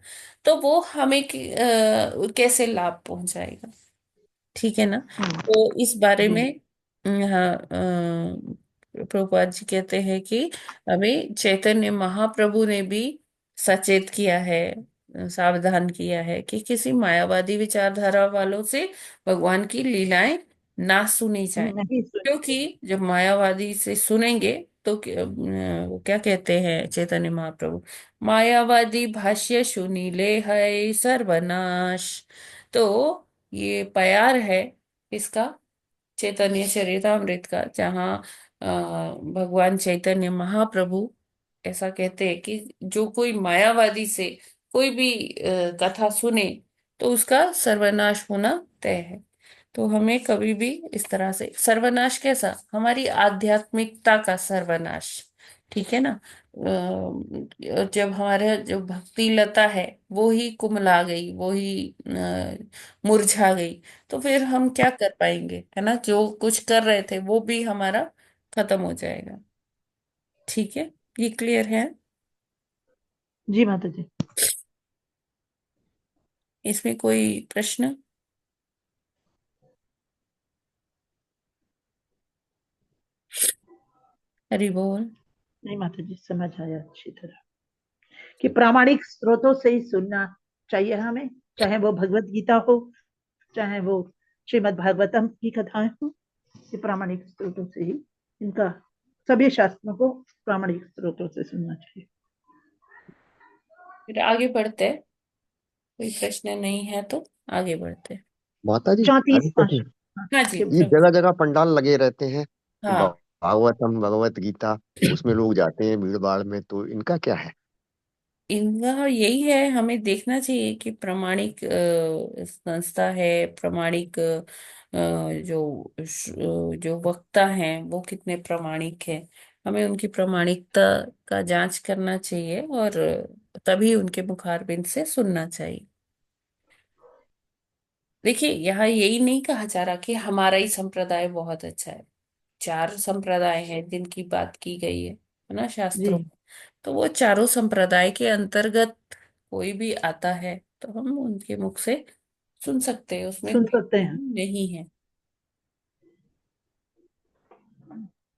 तो वो हमें कैसे लाभ पहुंचाएगा। ठीक है ना। तो इस बारे जी। में यहाँ प्रभुपाद जी कहते हैं कि हमें चैतन्य महाप्रभु ने भी सचेत किया है, सावधान किया है कि किसी मायावादी विचारधारा वालों से भगवान की लीलाएं ना सुनी जाए। नहीं सुनी जाएगी। क्योंकि जब मायावादी से सुनेंगे तो वो क्या कहते हैं चैतन्य महाप्रभु, मायावादी भाष्य सुनीले है सर्वनाश। तो ये प्यार है इसका, चैतन्य चरितामृत का, जहाँ भगवान चैतन्य महाप्रभु ऐसा कहते हैं कि जो कोई मायावादी से कोई भी कथा सुने तो उसका सर्वनाश होना तय है। तो हमें कभी भी इस तरह से, सर्वनाश कैसा, हमारी आध्यात्मिकता का सर्वनाश, ठीक है ना। जब हमारे जो भक्ति लता है वो ही कुमला गई, वो ही मुरझा गई, तो फिर हम क्या कर पाएंगे, है ना, जो कुछ कर रहे थे वो भी हमारा खत्म हो जाएगा। ठीक है, ये क्लियर है। जी माता जी। इसमें कोई प्रश्न? हरि बोल। नहीं माता जी, समझ आया अच्छी तरह कि प्रामाणिक स्रोतों से ही सुनना चाहिए हमें, चाहे वो भगवत गीता हो, चाहे वो श्रीमद् भागवतम की कथाएं हो, ये प्रामाणिक स्रोतों से ही, इनका सभी शास्त्रों को प्रामाणिक स्रोतों से सुनना चाहिए। फिर आगे बढ़ते हैं, कोई प्रश्न नहीं है तो आगे बढ़ते हैं। माता जी, अरे 34वां प्रश्न। हाँ जी ये प्रभु। जगह जगह पंडाल लगे रहते हैं, हाँ, भागवतम भगवत गीता, उसमें लोग जाते हैं भीड़ भाड़ में, तो इनका क्या है? इनका यही है, हमें देखना चाहिए कि प्रामाणिक संस्था है, प्रामाणिक जो वक्ता हैं वो कितने प्रामाणिक हैं। हमें उनकी प्रामाणिकता का जांच करना चाहिए और तभी उनके मुखारबिंद से सुनना चाहिए। देखिए, यहाँ यही नहीं कहा जा रहा कि हमारा ही संप्रदाय बहुत अच्छा है। 4 संप्रदाय हैं जिनकी बात की गई है ना जी, शास्त्रों में। तो वो चारों संप्रदाय के अंतर्गत कोई भी आता है तो हम उनके मुख से सुन सकते हैं, उसमें सुन कोई सकते हैं। नहीं है।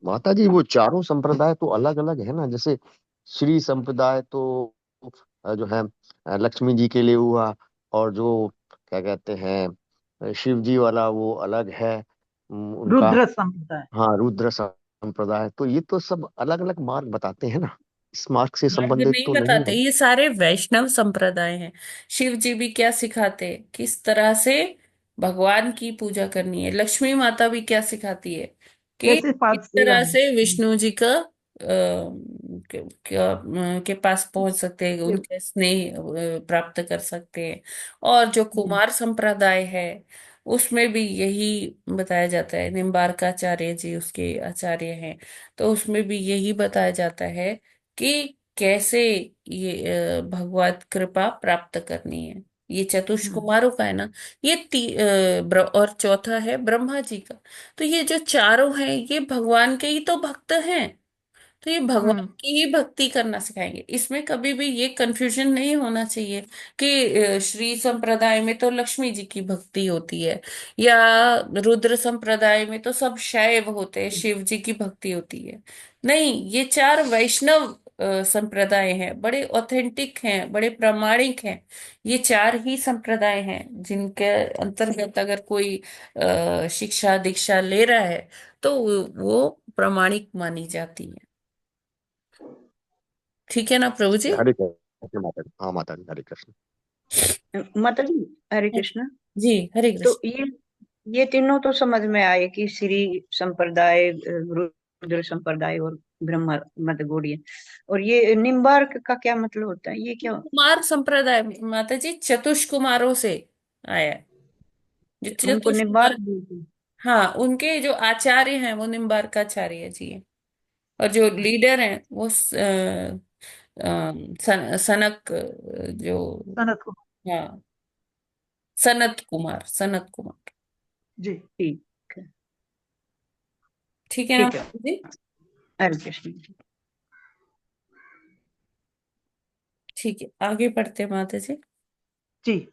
माता जी, वो चारों संप्रदाय तो अलग अलग है ना, जैसे श्री संप्रदाय तो जो है लक्ष्मी जी के लिए हुआ, और जो क्या कहते हैं शिव जी वाला वो अलग है, उनका। रुद्र संप्रदाय। हाँ, रुद्र संप्रदाय, तो ये तो सब अलग अलग मार्ग बताते हैं ना, इस मार्ग से मार्ग संबंधित नहीं तो नहीं बताते, है। ये सारे वैष्णव संप्रदाय हैं। शिव जी भी क्या सिखाते, किस तरह से भगवान की पूजा करनी है। लक्ष्मी माता भी क्या सिखाती है कि कैसे किस पाद सेवा तरह है। से विष्णु जी का के पास पहुंच सकते हैं, ये उनके स्नेह प्राप्त कर सकते हैं। और जो कुमार संप्रदाय है उसमें भी यही बताया जाता है। निम्बार्काचार्य जी उसके आचार्य हैं, तो उसमें भी यही बताया जाता है कि कैसे ये भगवत कृपा प्राप्त करनी है। ये चतुष्क कुमारों का है ना। ये और चौथा है ब्रह्मा जी का। तो ये जो चारों हैं ये भगवान के ही तो भक्त हैं, तो ये भगवान की ही भक्ति करना सिखाएंगे। इसमें कभी भी ये कंफ्यूजन नहीं होना चाहिए कि श्री संप्रदाय में तो लक्ष्मी जी की भक्ति होती है या रुद्र संप्रदाय में तो सब शैव होते हैं, शिव जी की भक्ति होती है। नहीं, ये 4 वैष्णव संप्रदाय हैं, बड़े ऑथेंटिक हैं, बड़े प्रामाणिक हैं। ये 4 ही संप्रदाय हैं जिनके अंतर्गत अगर कोई शिक्षा दीक्षा ले रहा है तो वो प्रामाणिक मानी जाती है। ठीक है ना प्रभु जी? हरे कृष्ण माता जी। हाँ माता जी, हरे कृष्ण। माता जी, हरे कृष्ण। जी, हरे तो कृष्ण। ये तीनों तो समझ में आए कि श्री संप्रदाय, रुद्र संप्रदाय और ब्रह्म मत गौड़ीय। और ये निम्बार्क का क्या मतलब होता है, ये क्या? कुमार संप्रदाय माता जी चतुष्कुमारों से आया है। जो उनको चतुष्कुमार, निम्बार्क बोलते हैं। हाँ, उनके जो आचार्य हैं वो निम्बार्काचार्य जी हैं। और जो लीडर हैं वो सनक जो, सनत को। हाँ, सनत कुमार, सनत कुमार। जी, ठीक है। ठीक है ना ठीक है, प्रभु जी? हरे कृष्ण। ठीक है, आगे बढ़ते हैं माता जी। जी।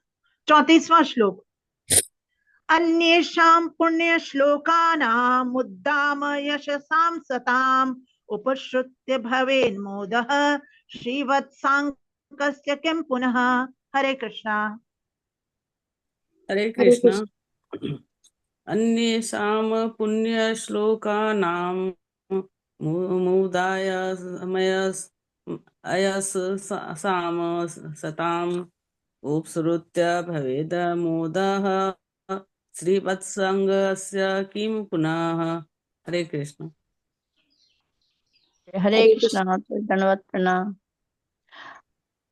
34वां श्लोक। अन्येषां पुण्य श्लोकानां उद्दाम यशसां सताम् उपश्रुत्य भवेन्मोदः श्रीवत्साङ्कस्य किं पुनः। हरे कृष्णा। हरे हरे कृष्ण। कृष्ण। अन्येषां पुण्यश्लोकानां मुदाय मयस् अयस् साम सताम् उपसृत्य भवेद मोदः श्रीवत्सङ्गस्य किं पुनः। हरे कृष्ण। हरे हरे कृष्ण कृष्ण। तो दंडवत प्रणाम।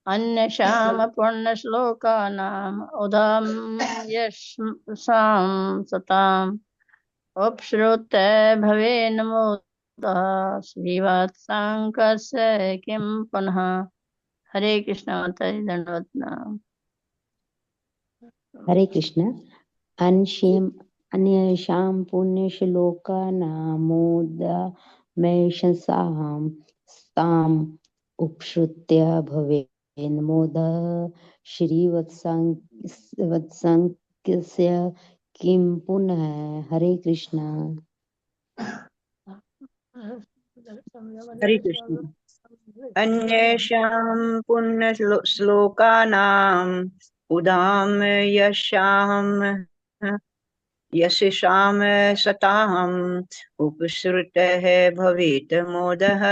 अन्यशाम पुण्यश्लोकानाम् उदम यशां सताम् उपश्रुत्य भवेन् मुदः श्रीवत्साङ्कस्य किं पुनः। हरे कृष्ण माता जी दंडवत प्रणाम। हरे कृष्ण। अन्येषां पुण्यश्लोकानामोदमेषसां ताम् उपश्रुत्य भवेन्मोदः श्रीवत्सङ्कस्य किं पुनः। हरे कृष्ण। हरे कृष्ण। अन्येषां पुण्यश्लोकानाम् उदाम यशाम यशसाम सताहम् उपसृतः भवेत् मोदः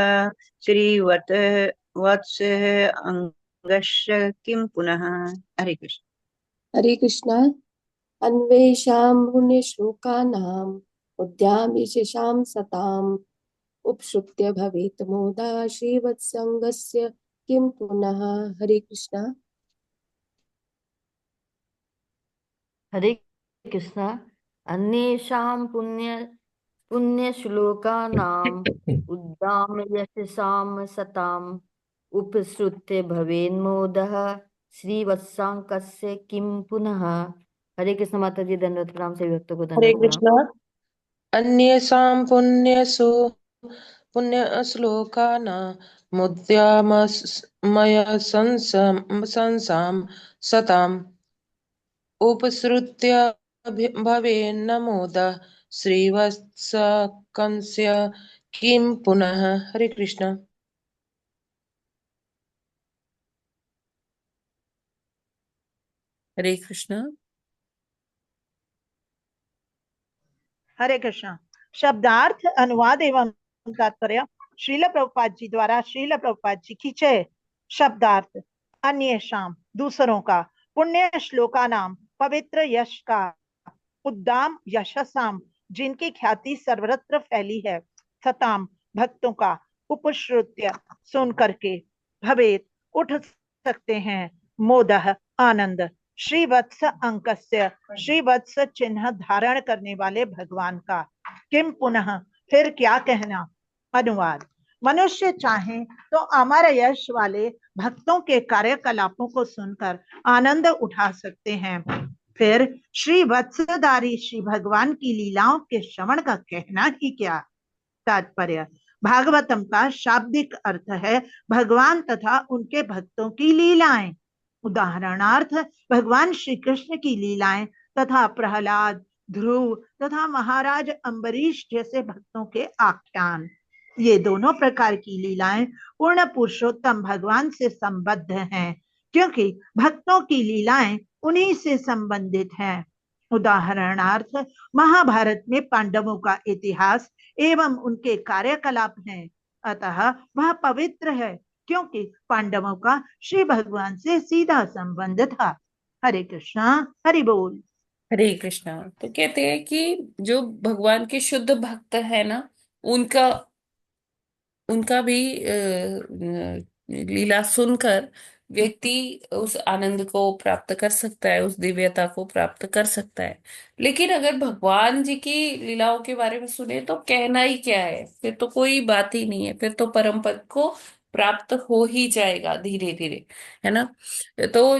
श्रीवत वत्स अंगस्य किं पुनः। हरे कृष्ण। हरे कृष्णा। अन्वेषां पुण्यश्लोकानाम् उद्यामिशेषां सताम् उपश्रुत्य भवेत् मोदा श्रीवत्संगस्य किं पुनः। हरे कृष्णा। हरे कृष्णा। अन्येषां पुण्यश्लोकानाम् उद्दाम यशसां सताम् उपसृत्य भवेन्मोदः श्रीवत्साङ्कस्य किं पुनः। हरे कृष्ण माता जी, दंडवत प्रणाम। सभी भक्तों को हरे दंडवत प्रणाम। कृष्णा। अन्येषां पुण्यश्लोकानामुद्यामय संसां सताम् उपसृत्य भवेन्नमोदः श्रीवत्सकस्य किं पुनः। हरे कृष्णा। हरे कृष्णा। हरे कृष्णा। शब्दार्थ अनुवाद एवं तात्पर्य श्रील प्रभुपाद जी द्वारा श्रील प्रभुपाद जी की जय। शब्दार्थ अन्य शाम दूसरों का, पुण्य श्लोका नाम पवित्र यश का, उद्दाम यशसाम जिनकी ख्याति सर्वत्र फैली है, सताम भक्तों का, उपश्रुत्य सुन करके, भवेत उठ सकते हैं, मोदह आनंद, श्रीवत्स अंकस्य श्रीवत्स चिन्ह धारण करने वाले भगवान का, किम पुनः फिर क्या कहना। अनुवाद मनुष्य चाहे तो अमर यश वाले भक्तों के कार्यकलापों को सुनकर आनंद उठा सकते हैं, फिर श्री वत्सधारी श्री भगवान की लीलाओं के श्रवण का कहना ही क्या। तात्पर्य भागवतम का शाब्दिक अर्थ है भगवान तथा उनके भक्तों की लीलाएं। उदाहरणार्थ भगवान श्री कृष्ण की लीलाएं तथा प्रहलाद, ध्रुव तथा महाराज अम्बरीश जैसे भक्तों के आख्यान। ये दोनों प्रकार की लीलाएं पूर्ण पुरुषोत्तम भगवान से संबद्ध हैं, क्योंकि भक्तों की लीलाएं उन्हीं से संबंधित हैं। उदाहरणार्थ महाभारत में पांडवों का इतिहास एवं उनके कार्यकलाप हैं, अतः वह पवित्र है क्योंकि पांडवों का श्री भगवान से सीधा संबंध था। हरे कृष्णा। हरि बोल। हरे कृष्णा। तो कहते हैं कि जो भगवान के शुद्ध भक्त है ना, उनका उनका भी लीला सुनकर व्यक्ति उस आनंद को प्राप्त कर सकता है, उस दिव्यता को प्राप्त कर सकता है। लेकिन अगर भगवान जी की लीलाओं के बारे में सुने तो कहना ही क्या है, फिर तो कोई बात ही नहीं है, फिर तो परम पद को प्राप्त हो ही जाएगा धीरे धीरे, है ना। तो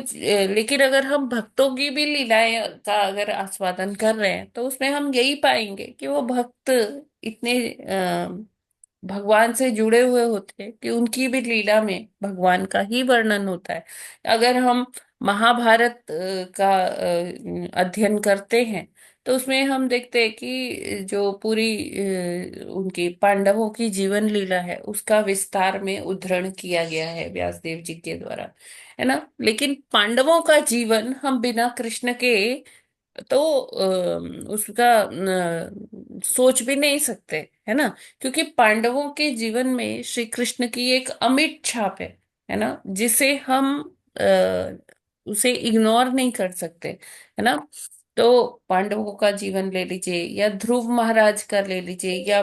लेकिन अगर हम भक्तों की भी लीलाएं का अगर आस्वादन कर रहे हैं तो उसमें हम यही पाएंगे कि वो भक्त इतने भगवान से जुड़े हुए होते हैं कि उनकी भी लीला में भगवान का ही वर्णन होता है। अगर हम महाभारत का अध्ययन करते हैं तो उसमें हम देखते हैं कि जो पूरी उनकी पांडवों की जीवन लीला है उसका विस्तार में उद्धरण किया गया है व्यास देव जी के द्वारा, है ना। लेकिन पांडवों का जीवन हम बिना कृष्ण के तो उसका सोच भी नहीं सकते, है ना। क्योंकि पांडवों के जीवन में श्री कृष्ण की एक अमिट छाप है ना, जिसे हम उसे इग्नोर नहीं कर सकते, है ना। तो पांडवों का जीवन ले लीजिए या ध्रुव महाराज का ले लीजिए या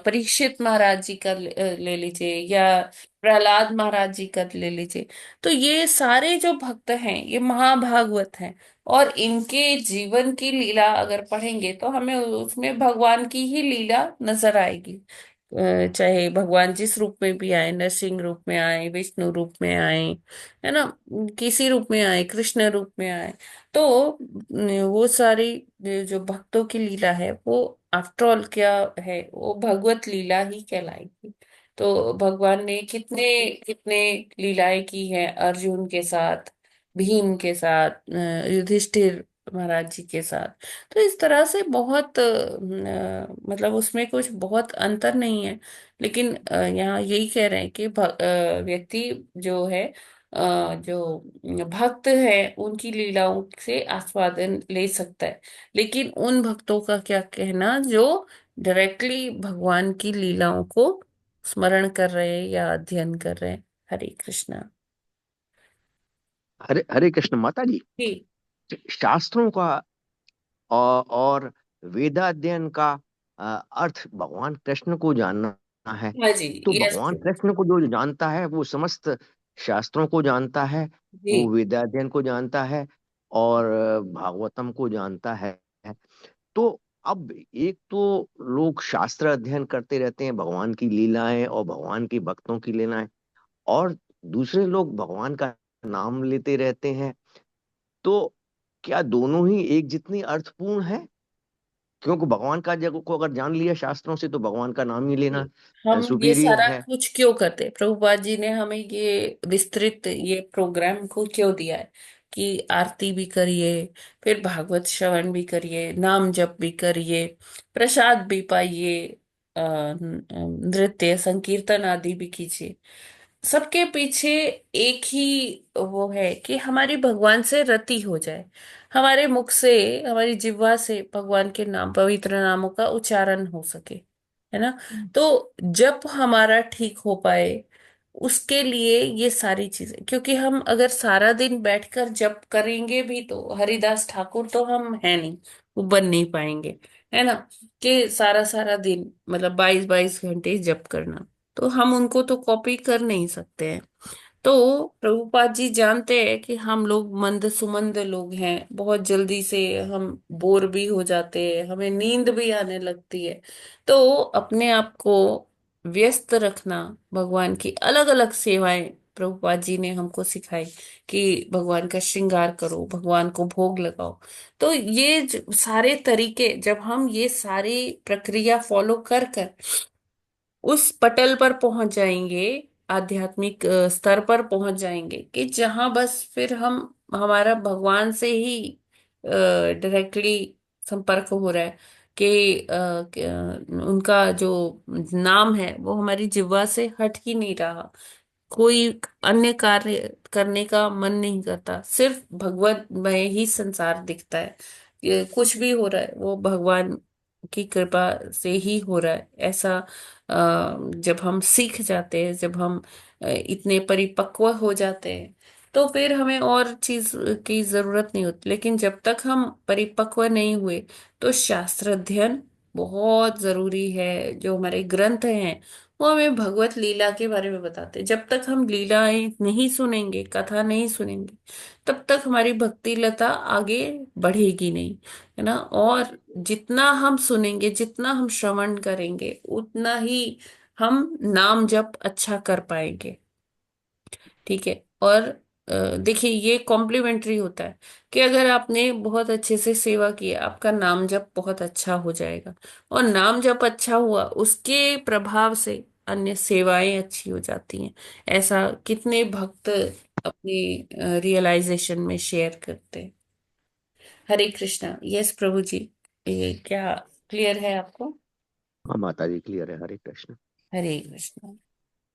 परीक्षित महाराज जी का ले लीजिए या प्रहलाद महाराज जी का ले लीजिए। तो ये सारे जो भक्त हैं ये महाभागवत हैं, और इनके जीवन की लीला अगर पढ़ेंगे तो हमें उसमें भगवान की ही लीला नजर आएगी। चाहे भगवान जिस रूप में भी आए, नरसिंह रूप में आए, विष्णु रूप में आए, है ना, किसी रूप में आए, कृष्ण रूप में आए, तो वो सारी जो भक्तों की लीला है वो आफ्टर ऑल क्या है, वो भगवत लीला ही कहलाएगी। तो भगवान ने कितने कितने लीलाएं की हैं अर्जुन के साथ, भीम के साथ, युधिष्ठिर महाराज जी के साथ। तो इस तरह से बहुत मतलब उसमें कुछ बहुत अंतर नहीं है। लेकिन यहाँ यही कह रहे हैं कि व्यक्ति जो है जो भक्त है उनकी लीलाओं से आस्वादन ले सकता है। लेकिन उन भक्तों का क्या कहना जो डायरेक्टली भगवान की लीलाओं को स्मरण कर रहे हैं या अध्ययन कर रहे हैं। हरे कृष्णा। हरे हरे कृष्ण माता जी। जी शास्त्रों का और वेदाध्ययन का अर्थ भगवान कृष्ण को जानना है। हाँ जी। तो यस भगवान कृष्ण को जो जानता है वो समस्त शास्त्रों को जानता है, जी। वो वेदाध्ययन को जानता है और भागवतम को जानता है। तो अब एक तो लोग शास्त्र अध्ययन करते रहते हैं, भगवान की लीलाएं और भगवान के भक्तों की लीलाएं, और दूसरे लोग भगवान का नाम लेते रहते हैं। तो क्या दोनों ही एक जितनी अर्थपूर्ण है? क्योंकि भगवान का जगह को अगर जान लिया शास्त्रों से तो भगवान का नाम ही लेना हम ये सुपीरियर सारा है। कुछ क्यों करते हैं? प्रभुपाद जी ने हमें ये विस्तृत ये प्रोग्राम को क्यों दिया है कि आरती भी करिए, फिर भागवत श्रवण भी करिए, नाम जप भी करिए, प्रसाद भी पाइए, नृत्य संकीर्तन आदि भी कीजिए। सबके पीछे एक ही वो है कि हमारी भगवान से रति हो जाए, हमारे मुख से, हमारी जिह्वा से भगवान के नाम, पवित्र नामों का उच्चारण हो सके, है ना। तो जब हमारा ठीक हो पाए उसके लिए ये सारी चीजें, क्योंकि हम अगर सारा दिन बैठकर जप करेंगे भी तो हरिदास ठाकुर तो हम है नहीं, वो बन नहीं पाएंगे, है ना। कि सारा सारा दिन मतलब 22-22 घंटे जप करना, तो हम उनको तो कॉपी कर नहीं सकते हैं। तो प्रभुपाद जी जानते हैं कि हम लोग मंद सुमंद लोग हैं, बहुत जल्दी से हम बोर भी हो जाते हैं, हमें नींद भी आने लगती है। तो अपने आप को व्यस्त रखना, भगवान की अलग अलग सेवाएं प्रभुपाद जी ने हमको सिखाई कि भगवान का श्रृंगार करो, भगवान को भोग लगाओ। तो ये सारे तरीके जब हम ये सारी प्रक्रिया फॉलो कर कर उस पटल पर पहुंच जाएंगे, आध्यात्मिक स्तर पर पहुंच जाएंगे कि जहां बस फिर हम हमारा भगवान से ही डायरेक्टली संपर्क हो रहा है कि उनका जो नाम है वो हमारी जिह्वा से हट ही नहीं रहा, कोई अन्य कार्य करने का मन नहीं करता, सिर्फ भगवतमय ही संसार दिखता है। ये कुछ भी हो रहा है वो भगवान की कृपा से ही हो रहा है। ऐसा जब हम सीख जाते हैं, जब हम इतने परिपक्व हो जाते हैं तो फिर हमें और चीज की जरूरत नहीं होती। लेकिन जब तक हम परिपक्व नहीं हुए तो शास्त्र अध्ययन बहुत जरूरी है। जो हमारे ग्रंथ हैं वो हमें भगवत लीला के बारे में बताते हैं। जब तक हम लीलाएं नहीं सुनेंगे, कथा नहीं सुनेंगे, तब तक हमारी भक्ति लता आगे बढ़ेगी नहीं, है ना। और जितना हम सुनेंगे, जितना हम श्रवण करेंगे, उतना ही हम नाम जप अच्छा कर पाएंगे। ठीक है। और देखिए ये कॉम्प्लीमेंट्री होता है कि अगर आपने बहुत अच्छे से सेवा की, आपका नाम जप बहुत अच्छा हो जाएगा, और नाम जप अच्छा हुआ उसके प्रभाव से अन्य सेवाएं अच्छी हो जाती हैं। ऐसा कितने भक्त अपनी रियलाइजेशन में शेयर करते हैं। हरे कृष्णा। यस प्रभु जी, ये क्या क्लियर है आपको? हाँ माता जी क्लियर है। हरे कृष्ण। हरे कृष्णा।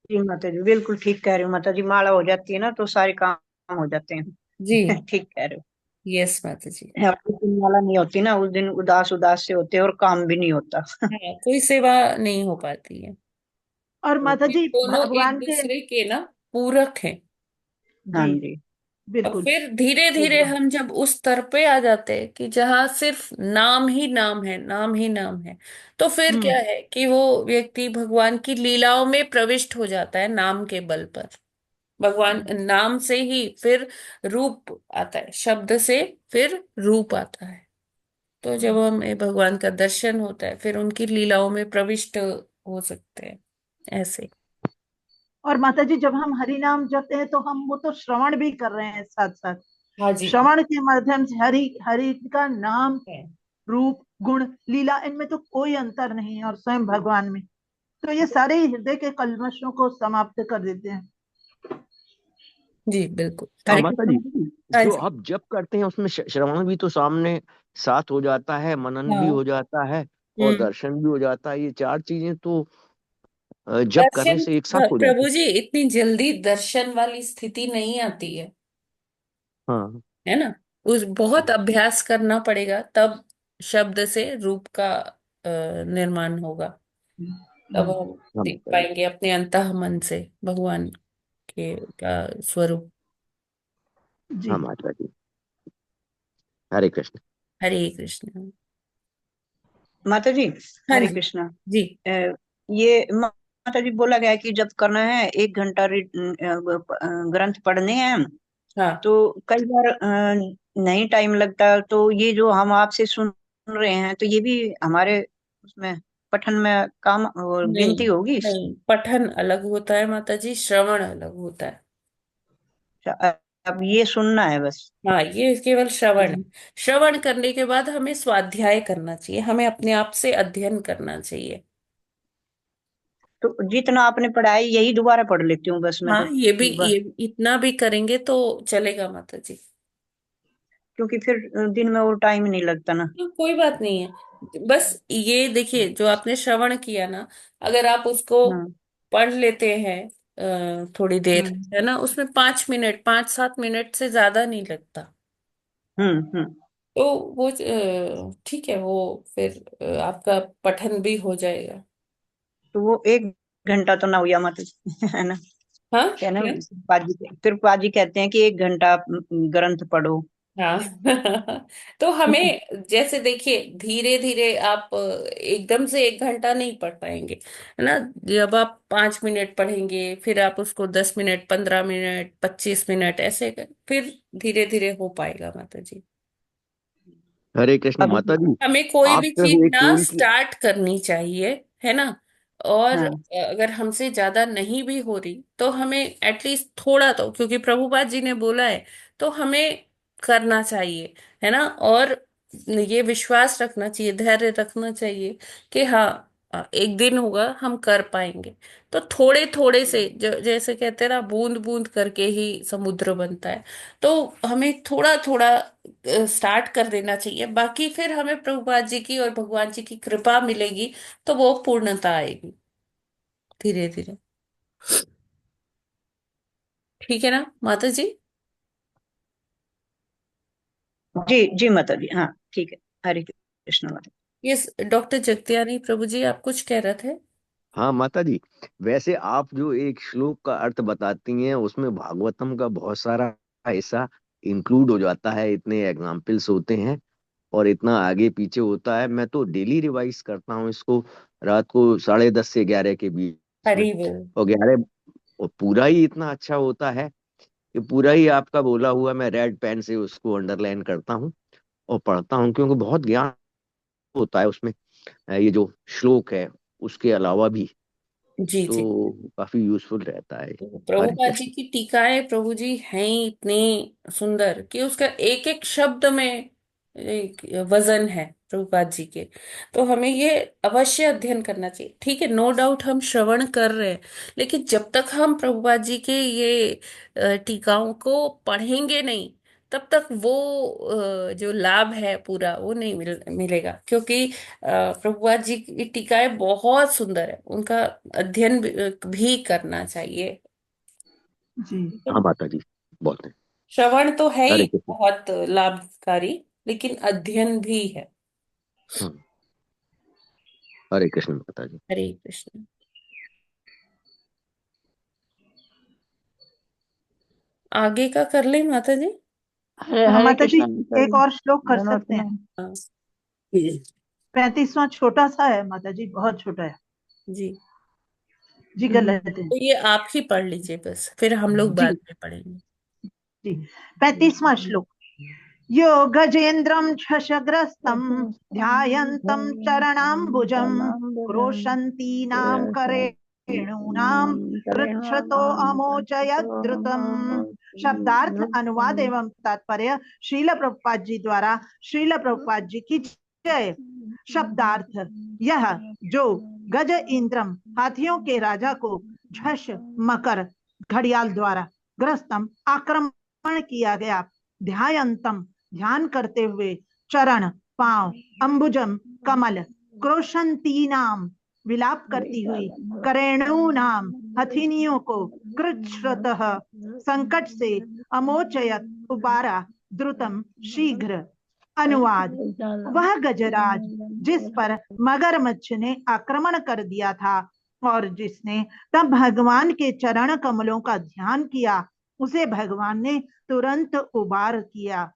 जी माता जी बिल्कुल ठीक कह रहे हो माता जी, माला हो जाती है ना तो सारे काम हो जाते हैं। जी ठीक कह रहे हो। यस माता जी। और जिस दिन माला नहीं होती ना उस दिन उदास उदास से होते हैं और काम भी नहीं होता। हाँ, कोई सेवा नहीं हो पाती है। और माता ये जी दोनों एक भगवान के, दूसरे के ना पूरक हैं। हाँ जी जी। और बिल्कुल फिर धीरे धीरे एकदम। हम जब उस स्तर पे आ जाते हैं कि जहाँ सिर्फ नाम ही नाम है, नाम ही नाम है, तो फिर हम्म क्या है कि वो व्यक्ति भगवान की लीलाओं में प्रविष्ट हो जाता है नाम के बल पर। भगवान नाम से ही फिर रूप आता है, शब्द से फिर रूप आता है। तो जब हमें भगवान का दर्शन होता है फिर उनकी लीलाओं में प्रविष्ट हो सकते हैं ऐसे। और माता जी जब हम हरि नाम जपते हैं तो हम वो तो श्रवण भी कर रहे हैं साथ साथ, हाँ जी। श्रवण के माध्यम से हरि हरि का नाम, है। रूप, गुण, लीला, इनमें तो कोई अंतर नहीं है, और स्वयं भगवान में तो ये सारे ही हृदय के कल्मशों को समाप्त कर देते हैं। जी बिल्कुल। हाँ हरे माता कृष्ण जी, माता जी। हाँ जो जी। आप जप करते हैं उसमें श्रवण भी तो सामने साथ हो जाता है, मनन भी हाँ। हो जाता है और हम्म। दर्शन भी हो जाता है। ये चार चीजें तो जप करने दर्शन से एक साथ हो जाते प्रभु जी, इतनी जल्दी दर्शन वाली स्थिति नहीं आती है हाँ है ना। उस बहुत अभ्यास करना पड़ेगा, तब शब्द से रूप का निर्माण होगा। तब हम हाँ देख माता जी। पाएंगे अपने अंतः मन से भगवान के का स्वरूप। जी हाँ माता जी। हरे कृष्ण। हरे कृष्ण। माता जी, हाँ हरे जी। कृष्णा। जी। ये माता जी बोला गया है कि जब करना है 1 घंटा ग्रंथ पढ़ने हैं, हाँ तो कई बार नहीं टाइम लगता, तो ये जो हम आपसे सुन रहे हैं, तो ये भी हमारे उसमें पठन में काम और नहीं गिनती होगी? नहीं, पठन अलग होता है माता जी, श्रवण अलग होता है। अच्छा, अब ये सुनना है बस। हाँ, ये केवल श्रवण है। श्रवण करने के बाद हमें स्वाध्याय करना चाहिए, हमें अपने आप से अध्ययन करना चाहिए। तो जितना आपने पढ़ा है यही दोबारा पढ़ लेती हूँ बस मैं हाँ, तो एक बार, ये इतना भी करेंगे तो चलेगा माता जी। क्योंकि फिर दिन में वो टाइम नहीं लगता ना। तो कोई बात नहीं है, बस ये देखिए जो आपने श्रवण किया ना, अगर आप उसको हम्म पढ़ लेते हैं थोड़ी देर, हम्म है ना, उसमें 5 मिनट 5-7 मिनट से ज्यादा नहीं लगता। हम्म। तो वो ठीक है, वो फिर आपका पठन भी हो जाएगा। तो वो 1 घंटा तो ना हुआ मतलब है ना? हाँ क्या ना, क्या? फिर पाजी कहते हैं कि 1 घंटा ग्रंथ पढ़ो। हाँ तो हमें जैसे देखिए, धीरे धीरे आप एकदम से 1 घंटा नहीं पढ़ पाएंगे, है ना। जब आप 5 मिनट पढ़ेंगे, फिर आप उसको 10 मिनट 15 मिनट 25 मिनट ऐसे फिर धीरे धीरे हो पाएगा माता जी। हरे कृष्ण अभी माता जी। हमें कोई भी आपसे चीज हुए ना केवल की स्टार्ट करनी चाहिए, है ना। और हाँ अगर हमसे ज्यादा नहीं भी हो रही तो हमें एटलीस्ट थोड़ा तो, क्योंकि प्रभुपाद जी ने बोला है, तो हमें करना चाहिए, है ना। और ये विश्वास रखना चाहिए, धैर्य रखना चाहिए कि हाँ, एक दिन होगा हम कर पाएंगे। तो थोड़े थोड़े से, जैसे कहते हैं ना, बूंद बूंद करके ही समुद्र बनता है। तो हमें थोड़ा थोड़ा स्टार्ट कर देना चाहिए, बाकी फिर हमें प्रभुपाद जी की और भगवान जी की कृपा मिलेगी, तो वो पूर्णता आएगी धीरे धीरे। ठीक है ना माता जी। जी जी माता जी, हाँ ठीक है। हरे कृष्ण माता। यस, डॉक्टर जगतियानी प्रभु जी, आप कुछ कह रहे थे। हाँ माता जी। वैसे आप जो एक श्लोक का अर्थ बताती हैं उसमें भागवतम का बहुत सारा हिस्सा इंक्लूड हो जाता है, इतने एग्जाम्पल्स होते हैं और इतना आगे पीछे होता है। मैं तो डेली रिवाइज करता हूँ इसको, रात को 10:30 से 11 के बीच में। हरि बोल। और 11, और पूरा ही इतना अच्छा होता है कि पूरा ही आपका बोला हुआ मैं रेड पेन से उसको अंडरलाइन करता हूँ और पढ़ता हूँ, क्योंकि बहुत ज्ञान होता है उसमें। ये जो श्लोक है उसके अलावा भी, जी जी। तो काफी यूजफुल रहता है। तो हरे प्रभुपाद जी कृष्ण। की टीकाएं प्रभु जी हैं ही इतनी सुंदर कि उसका एक एक शब्द में एक वजन है प्रभुपाद जी के। तो हमें ये अवश्य अध्ययन करना चाहिए। ठीक है, नो डाउट हम श्रवण कर रहे हैं, लेकिन जब तक हम प्रभुपाद जी के ये टीकाओं को पढ़ेंगे नहीं, तब तक वो जो लाभ है पूरा वो नहीं मिलेगा। क्योंकि प्रभुपाद जी की टीकाएं बहुत सुंदर है, उनका अध्ययन भी करना चाहिए। जी हाँ माता जी, बहुत है। श्रवण तो है ही हरे कृष्ण। बहुत लाभकारी, लेकिन अध्ययन भी है। हाँ, हरे कृष्ण माता जी। हरे कृष्ण। आगे का कर ले माता जी। हरे हाँ हरे माता जी, कृष्ण माता एक जी, और श्लोक कर धन्यवाद सकते हैं। मैम। हाँ 35वां छोटा सा है माता जी, बहुत छोटा है। जी। जी कर लेते हैं। तो ये आप ही पढ़ लीजिए बस, फिर हम लोग जी बाद में पढ़ेंगे। जी 35वां श्लोक। यो गजेन्द्रं शशग्रस्तं ध्यायन्तं चरणाम्बुजं क्रोशन्तीनां करेणूनां कृच्छ्रतो अमोचयद्रुतम्। शब्दार्थ, अनुवाद एवं तात्पर्य श्रील प्रभुपाद जी द्वारा। श्रील प्रभुपाद जी की जय। शब्दार्थ, यह जो गज इंद्रम हाथियों के राजा को झष मकर घड़ियाल द्वारा ग्रस्तम आक्रमण किया गया, ध्यायंतम ध्यान करते हुए, चरण पांव, अंबुजम कमल, क्रोशंतीनाम विलाप करती हुई करेणु नाम हथिनियों को कृच्छ्रतः संकट से अमोचयत उबारा द्रुतम शीघ्र। अनुवाद। वह गजराज जिस पर मगरमच्छ ने आक्रमण कर दिया था और जिसने तब भगवान के चरण कमलों का ध्यान किया, उसे भगवान ने तुरंत उबार किया।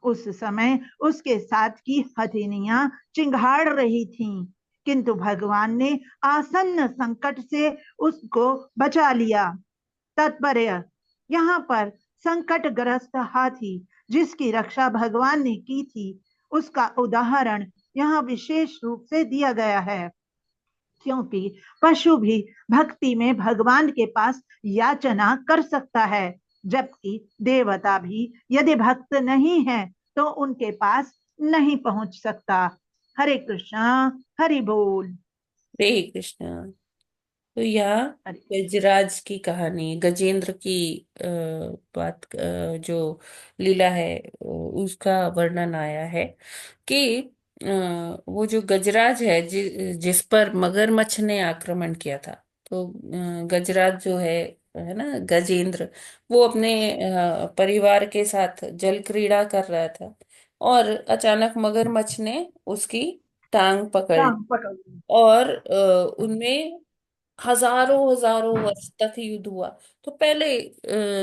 उस समय उसके साथ की हथिनियां चिंगाड़ रही थीं, किंतु भगवान ने आसन्न संकट से उसको बचा लिया। तात्पर्य। यहाँ पर संकटग्रस्त हाथी जिसकी रक्षा भगवान ने की थी, उसका उदाहरण यहाँ विशेष रूप से दिया गया है, क्योंकि पशु भी भक्ति में भगवान के पास याचना कर सकता है, जबकि देवता भी यदि भक्त नहीं है तो उनके पास नहीं पहुंच सकता। हरे कृष्णा, हरि बोल। हरे कृष्णा। तो यहाँ गजराज की कहानी, गजेंद्र की बात, जो लीला है, उसका वर्णन आया है कि वो जो गजराज है, जिस पर मगरमच्छ ने आक्रमण किया था, तो गजराज जो है ना, गजेंद्र, वो अपने परिवार के साथ जल क्रीड़ा कर रहा था और अचानक मगरमच्छ ने उसकी टांग पकड़ ली और उनमें हजारों हजारों वर्ष तक युद्ध हुआ। तो पहले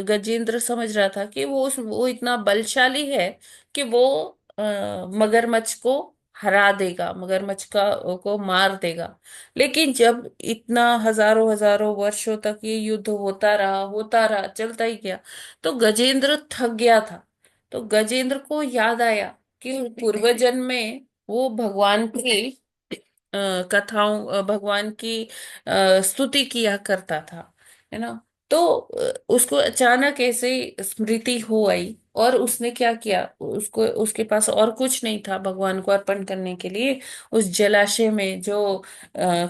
गजेंद्र समझ रहा था कि वो इतना बलशाली है कि वो मगरमच्छ को हरा देगा, मगरमच्छ को मार देगा। लेकिन जब इतना हजारों हजारों वर्षों तक ये युद्ध होता रहा, चलता ही गया, तो गजेंद्र थक गया था। तो गजेंद्र को याद आया कि पूर्व जन्म में वो भगवान की कथाओं, भगवान की स्तुति किया करता था, है ना। तो उसको अचानक ऐसे स्मृति हो आई और उसने क्या किया, उसको, उसके पास और कुछ नहीं था भगवान को अर्पण करने के लिए। उस जलाशय में जो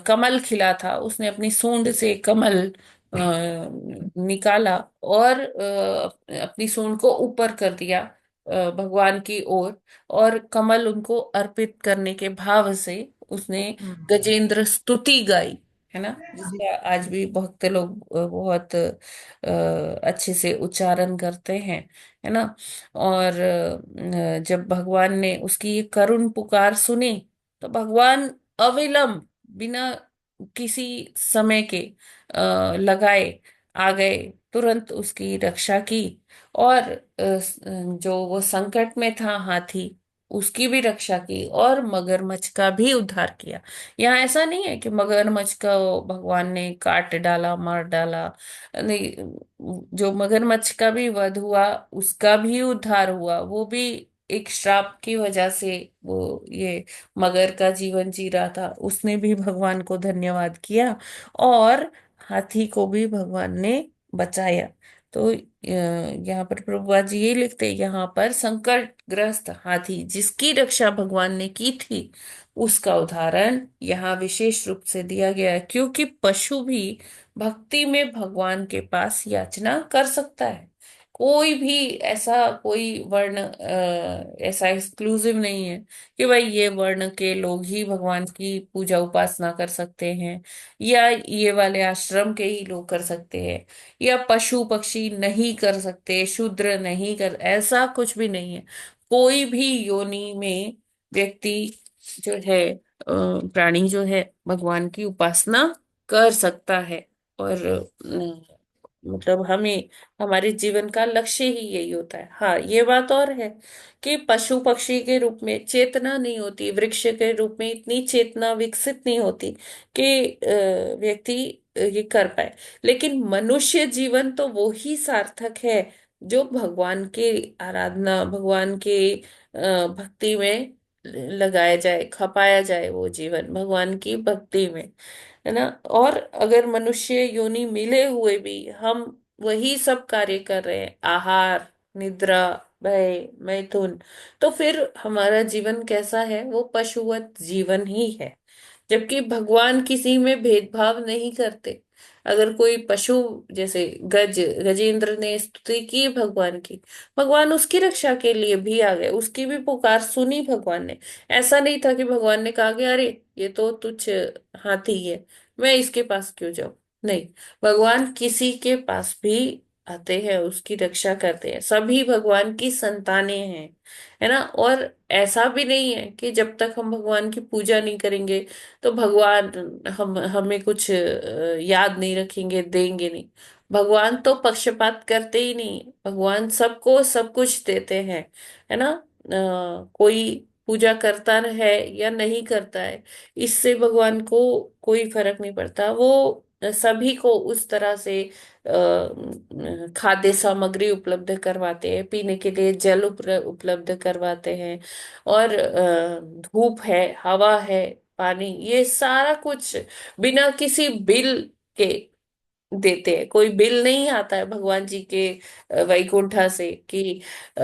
कमल खिला था, उसने अपनी सूंड से कमल निकाला और अपनी सूंड को ऊपर कर दिया भगवान की ओर, और कमल उनको अर्पित करने के भाव से उसने गजेंद्र स्तुति गाई, है ना, जिसका आज भी भक्त लोग बहुत अच्छे से उच्चारण करते हैं, है ना। और जब भगवान ने उसकी ये करुण पुकार सुनी, तो भगवान अविलंब, बिना किसी समय के लगाए आ गए, तुरंत उसकी रक्षा की और जो वो संकट में था हाथी, उसकी भी रक्षा की और मगरमच्छ का भी उद्धार किया। यहाँ ऐसा नहीं है कि मगरमच्छ का भगवान ने काट डाला, मार डाला, नहीं, जो मगरमच्छ का भी वध हुआ, उसका भी उद्धार हुआ। वो भी एक श्राप की वजह से वो ये मगर का जीवन जी रहा था, उसने भी भगवान को धन्यवाद किया और हाथी को भी भगवान ने बचाया। तो यहाँ पर प्रभुपाद जी ये लिखते हैं, यहाँ पर संकटग्रस्त हाथी जिसकी रक्षा भगवान ने की थी, उसका उदाहरण यहाँ विशेष रूप से दिया गया है, क्योंकि पशु भी भक्ति में भगवान के पास याचना कर सकता है। कोई भी ऐसा, कोई वर्ण ऐसा एक्सक्लूसिव नहीं है कि भाई ये वर्ण के लोग ही भगवान की पूजा उपासना कर सकते हैं, या ये वाले आश्रम के ही लोग कर सकते हैं, या पशु पक्षी नहीं कर सकते, शूद्र नहीं कर, ऐसा कुछ भी नहीं है। कोई भी योनि में व्यक्ति जो है, प्राणी जो है, भगवान की उपासना कर सकता है। और मतलब हमें, हमारे जीवन का लक्ष्य ही यही होता है। हाँ, ये बात और है कि पशु पक्षी के रूप में चेतना नहीं होती, वृक्ष के रूप में इतनी चेतना विकसित नहीं होती कि व्यक्ति ये कर पाए। लेकिन मनुष्य जीवन तो वो ही सार्थक है जो भगवान की आराधना, भगवान के भक्ति में लगाया जाए, खपाया जाए, वो जीवन भगवान की भक्ति में, है ना। और अगर मनुष्य योनि मिले हुए भी हम वही सब कार्य कर रहे हैं, आहार, निद्रा, भय, मैथुन, तो फिर हमारा जीवन कैसा है? वो पशुवत जीवन ही है। जबकि भगवान किसी में भेदभाव नहीं करते। अगर कोई पशु, जैसे गजेंद्र ने स्तुति की भगवान की, भगवान उसकी रक्षा के लिए भी आ गए, उसकी भी पुकार सुनी भगवान ने। ऐसा नहीं था कि भगवान ने कहा कि अरे ये तो तुच्छ हाथी है, मैं इसके पास क्यों जाऊं। नहीं, भगवान किसी के पास भी आते हैं, उसकी रक्षा करते हैं, सभी भगवान की संतानें हैं, है ना। और ऐसा भी नहीं है कि जब तक हम भगवान की पूजा नहीं करेंगे तो भगवान हम हमें कुछ याद नहीं रखेंगे, देंगे नहीं। भगवान तो पक्षपात करते ही नहीं, भगवान सबको सब कुछ देते हैं, है ना। कोई पूजा करता है या नहीं करता है, इससे भगवान को कोई फर्क नहीं पड़ता। वो सभी को उस तरह से खाद्य सामग्री उपलब्ध करवाते हैं, पीने के लिए जल उपलब्ध करवाते हैं, और धूप है, हवा है, पानी, ये सारा कुछ बिना किसी बिल के देते हैं। कोई बिल नहीं आता है भगवान जी के वैकुंठा से कि अ,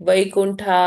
वैकुंठा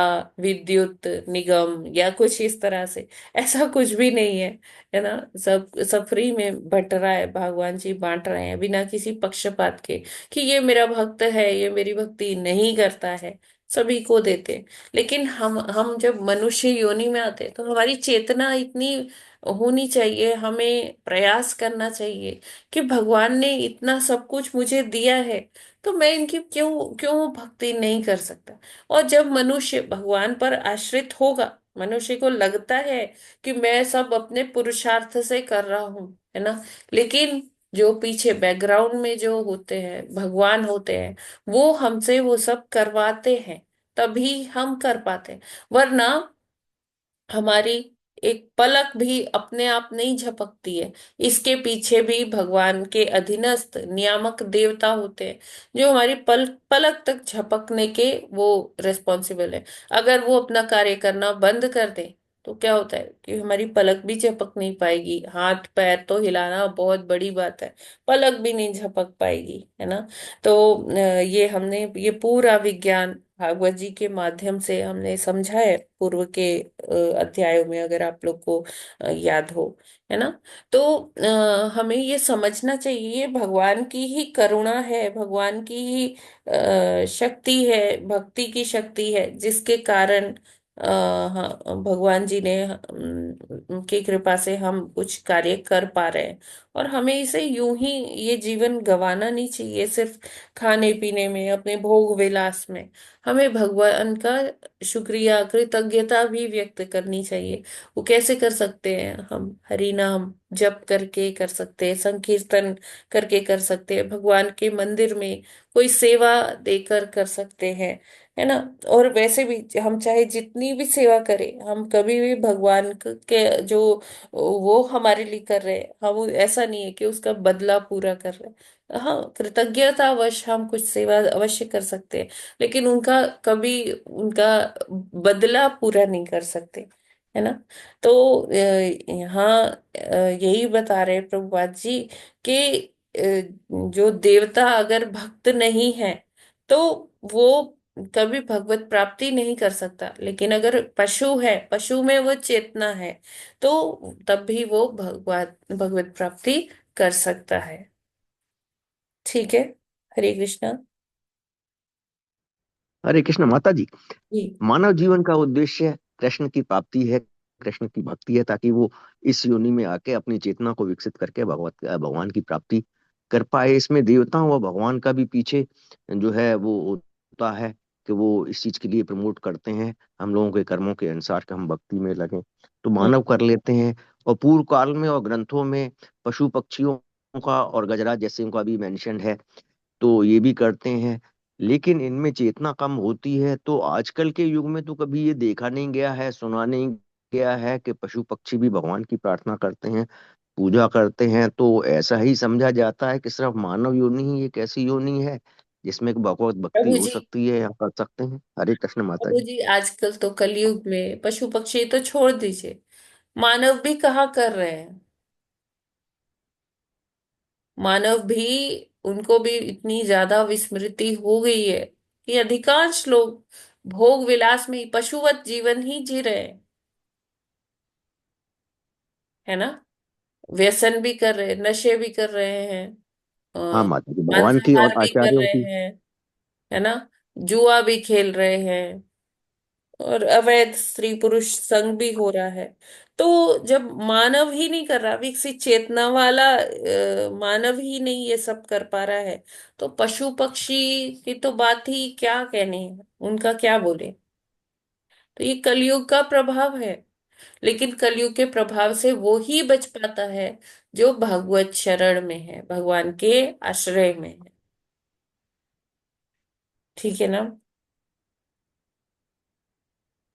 विद्युत निगम या कुछ इस तरह से, ऐसा कुछ भी नहीं है, है ना। सब सब फ्री में बट रहा है, भगवान जी बांट रहे हैं बिना किसी पक्षपात के कि ये मेरा भक्त है, ये मेरी भक्ति नहीं करता है, सभी को देते हैं। लेकिन हम जब मनुष्य योनि में आते हैं तो हमारी चेतना इतनी होनी चाहिए, हमें प्रयास करना चाहिए कि भगवान ने इतना सब कुछ मुझे दिया है, तो मैं इनकी क्यों क्यों भक्ति नहीं कर सकता। और जब मनुष्य भगवान पर आश्रित होगा, मनुष्य को लगता है कि मैं सब अपने पुरुषार्थ से कर रहा हूं, है ना। लेकिन जो पीछे बैकग्राउंड में जो होते हैं, भगवान होते हैं, वो हमसे वो सब करवाते हैं, तभी हम कर पाते हैं। वरना हमारी एक पलक भी अपने आप नहीं झपकती है, इसके पीछे भी भगवान के अधीनस्थ नियामक देवता होते हैं, जो हमारी पलक तक झपकने के वो रिस्पॉन्सिबल है। अगर वो अपना कार्य करना बंद कर दे तो क्या होता है कि हमारी पलक भी झपक नहीं पाएगी। हाथ पैर तो हिलाना बहुत बड़ी बात है, पलक भी नहीं झपक पाएगी, है ना। तो ये हमने ये पूरा विज्ञान भागवत जी के माध्यम से हमने समझा है पूर्व के अध्यायों में, अगर आप लोग को याद हो, है ना। तो हमें ये समझना चाहिए, ये भगवान की ही करुणा है, भगवान की ही शक्ति है, भक्ति की शक्ति है, जिसके कारण हाँ, भगवान जी ने उनकी कृपा से हम कुछ कार्य कर पा रहे हैं। और हमें इसे यूं ही ये जीवन गंवाना नहीं चाहिए सिर्फ खाने पीने में, अपने भोग विलास में। हमें भगवान का शुक्रिया, कृतज्ञता भी व्यक्त करनी चाहिए। वो कैसे कर सकते हैं? हम हरि नाम जप करके कर सकते हैं, संकीर्तन करके कर सकते हैं, भगवान के मंदिर में कोई सेवा देकर कर सकते हैं, है ना। और वैसे भी हम चाहे जितनी भी सेवा करें, हम कभी भी भगवान के जो वो हमारे लिए कर रहे हैं, हम ऐसा नहीं है कि उसका बदला पूरा कर रहे हैं। हाँ, कृतज्ञतावश हम कुछ सेवा अवश्य कर सकते हैं, लेकिन उनका कभी उनका बदला पूरा नहीं कर सकते, है ना। तो यहाँ यही बता रहे हैं प्रभुपाद जी कि जो देवता अगर भक्त नहीं है तो वो कभी भगवत प्राप्ति नहीं कर सकता। लेकिन अगर पशु है, पशु में वो चेतना है, तो तब भी वो भगवत प्राप्ति कर सकता है। ठीक है, हरे कृष्णा। हरे कृष्ण माता जी। जी मानव जीवन का उद्देश्य कृष्ण की प्राप्ति है, कृष्ण की भक्ति है, ताकि वो इस योनि में आके अपनी चेतना को विकसित करके भगवान की प्राप्ति कर पाए। इसमें देवताओं व भगवान का भी पीछे जो है वो होता है कि वो इस चीज के लिए प्रमोट करते हैं हम लोगों के कर्मों के अनुसार कि हम भक्ति में लगे, तो मानव कर लेते हैं। और पूर्व काल में और ग्रंथों में पशु पक्षियों का और गजराज जैसे का भी मेंशन है, तो ये भी करते हैं। लेकिन इनमें चेतना कम होती है। तो आजकल के युग में तो कभी ये देखा नहीं गया है, सुना नहीं गया है कि पशु पक्षी भी भगवान की प्रार्थना करते हैं, पूजा करते हैं। तो ऐसा ही समझा जाता है कि सिर्फ मानव योनि ही एक ऐसी योनि है जिसमें भगवत भक्ति प्रभु हो जी, सकती है या कर सकते हैं। हरे कृष्ण माता प्रभु जी। जी, आजकल तो कलयुग में पशु पक्षी तो छोड़ दीजिए, मानव भी कहाँ कर रहे हैं। मानव भी, उनको भी इतनी ज्यादा विस्मृति हो गई है कि अधिकांश लोग भोग विलास में ही पशुवत जीवन ही जी रहे हैं, है ना। व्यसन भी कर रहे हैं, नशे भी कर रहे हैं, हाँ अ, माता जी, भगवान की और मांसाहार भी कर आचार्यों रहे की। हैं, है ना, जुआ भी खेल रहे हैं, और अवैध स्त्री पुरुष संग भी हो रहा है। तो जब मानव ही नहीं कर रहा, विकसित चेतना वाला मानव ही नहीं ये सब कर पा रहा है, तो पशु पक्षी की तो बात ही क्या कहने है, उनका क्या बोले। तो ये कलयुग का प्रभाव है। लेकिन कलयुग के प्रभाव से वो ही बच पाता है जो भगवत शरण में है, भगवान के आश्रय में है। ठीक है ना।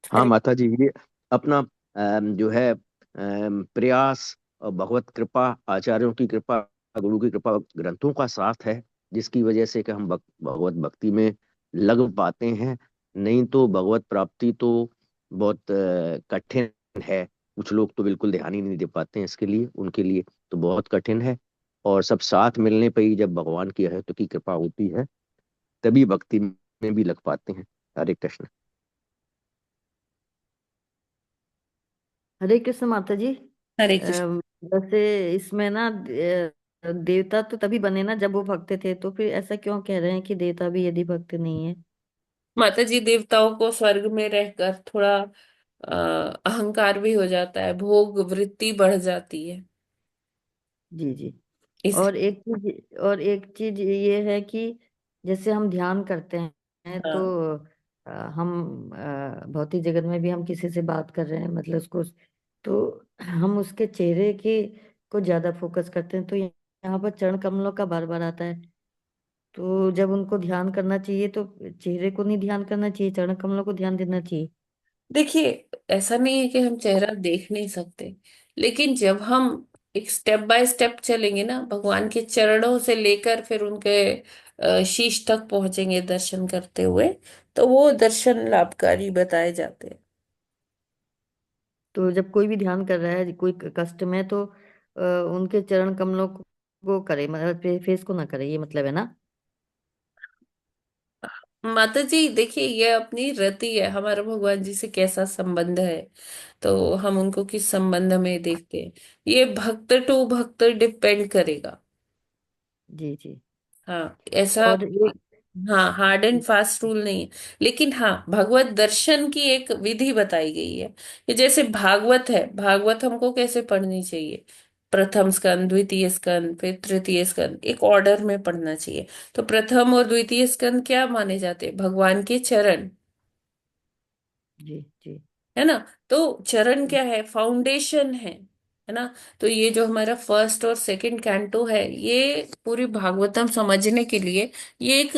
हाँ हरे माता जी, ये अपना जो है प्रयास और भगवत कृपा, आचार्यों की कृपा, गुरु की कृपा, ग्रंथों का साथ है, जिसकी वजह से कि हम भगवत भक्ति में लग पाते हैं। नहीं तो भगवत प्राप्ति तो बहुत कठिन है। कुछ लोग तो बिल्कुल ध्यान ही नहीं दे पाते हैं इसके लिए, उनके लिए तो बहुत कठिन है। और सब साथ मिलने पर ही जब भगवान की है तो की कृपा होती है, तभी भक्ति में भी लग पाते हैं। हरे कृष्ण। हरे कृष्ण माता जी। कृष्ण। वैसे इसमें ना देवता तो तभी बने ना जब वो भक्त थे, तो फिर ऐसा क्यों कह रहे हैं कि देवता भी यदि भक्त नहीं है? माता जी, देवताओं को स्वर्ग में रहकर थोड़ा अहंकार भी हो जाता है, भोग वृत्ति बढ़ जाती है। जी जी। इस और एक चीज ये है कि जैसे हम ध्यान करते हैं तो हाँ, हम भौतिक जगत में भी हम किसी से बात कर रहे हैं, मतलब उसको, तो हम उसके चेहरे के को ज्यादा फोकस करते हैं, तो यहाँ पर चरण कमलों का बार बार आता है। तो जब उनको ध्यान करना चाहिए तो चेहरे को नहीं ध्यान करना चाहिए, चरण कमलों को ध्यान देना चाहिए। देखिए, ऐसा नहीं है कि हम चेहरा देख नहीं सकते, लेकिन जब हम एक स्टेप बाय स्टेप चलेंगे ना, भगवान के चरणों से लेकर फिर उनके शीश तक पहुंचेंगे दर्शन करते हुए, तो वो दर्शन लाभकारी बताए जाते हैं। तो जब कोई भी ध्यान कर रहा है, कोई कष्ट में, तो उनके चरण कमलों को करे, मतलब फेस को ना करे, ये मतलब है ना? माता जी देखिए, ये अपनी रति है, हमारा भगवान जी से कैसा संबंध है, तो हम उनको किस संबंध में देखते हैं, ये भक्त टू भक्त डिपेंड करेगा। जी जी। हाँ, ऐसा। और एक हाँ, हार्ड एंड फास्ट रूल नहीं है। लेकिन हाँ, भगवत दर्शन की एक विधि बताई गई है कि जैसे भागवत है, भागवत हमको कैसे पढ़नी चाहिए, प्रथम स्कंद, द्वितीय स्कंद, फिर तृतीय स्कंद, एक ऑर्डर में पढ़ना चाहिए। तो प्रथम और द्वितीय स्कंद क्या माने जाते हैं? भगवान के चरण, जी जी। है ना। तो चरण क्या है? फाउंडेशन है ना। तो ये जो हमारा फर्स्ट और सेकंड कैंटो है, ये पूरी भागवतम समझने के लिए ये एक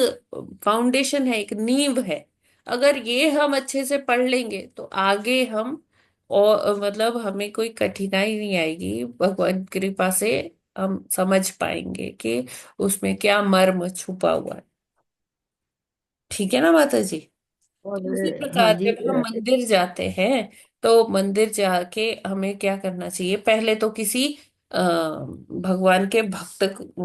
फाउंडेशन है, एक नींव है। अगर ये हम अच्छे से पढ़ लेंगे तो आगे हम, और मतलब हमें कोई कठिनाई नहीं आएगी, भगवान की कृपा से हम समझ पाएंगे कि उसमें क्या मर्म छुपा हुआ है। ठीक है ना माता जी। और तो उसी हाँ प्रकार जी। जब हम मंदिर जाते हैं, तो मंदिर जाके हमें क्या करना चाहिए? पहले तो किसी भगवान के भक्त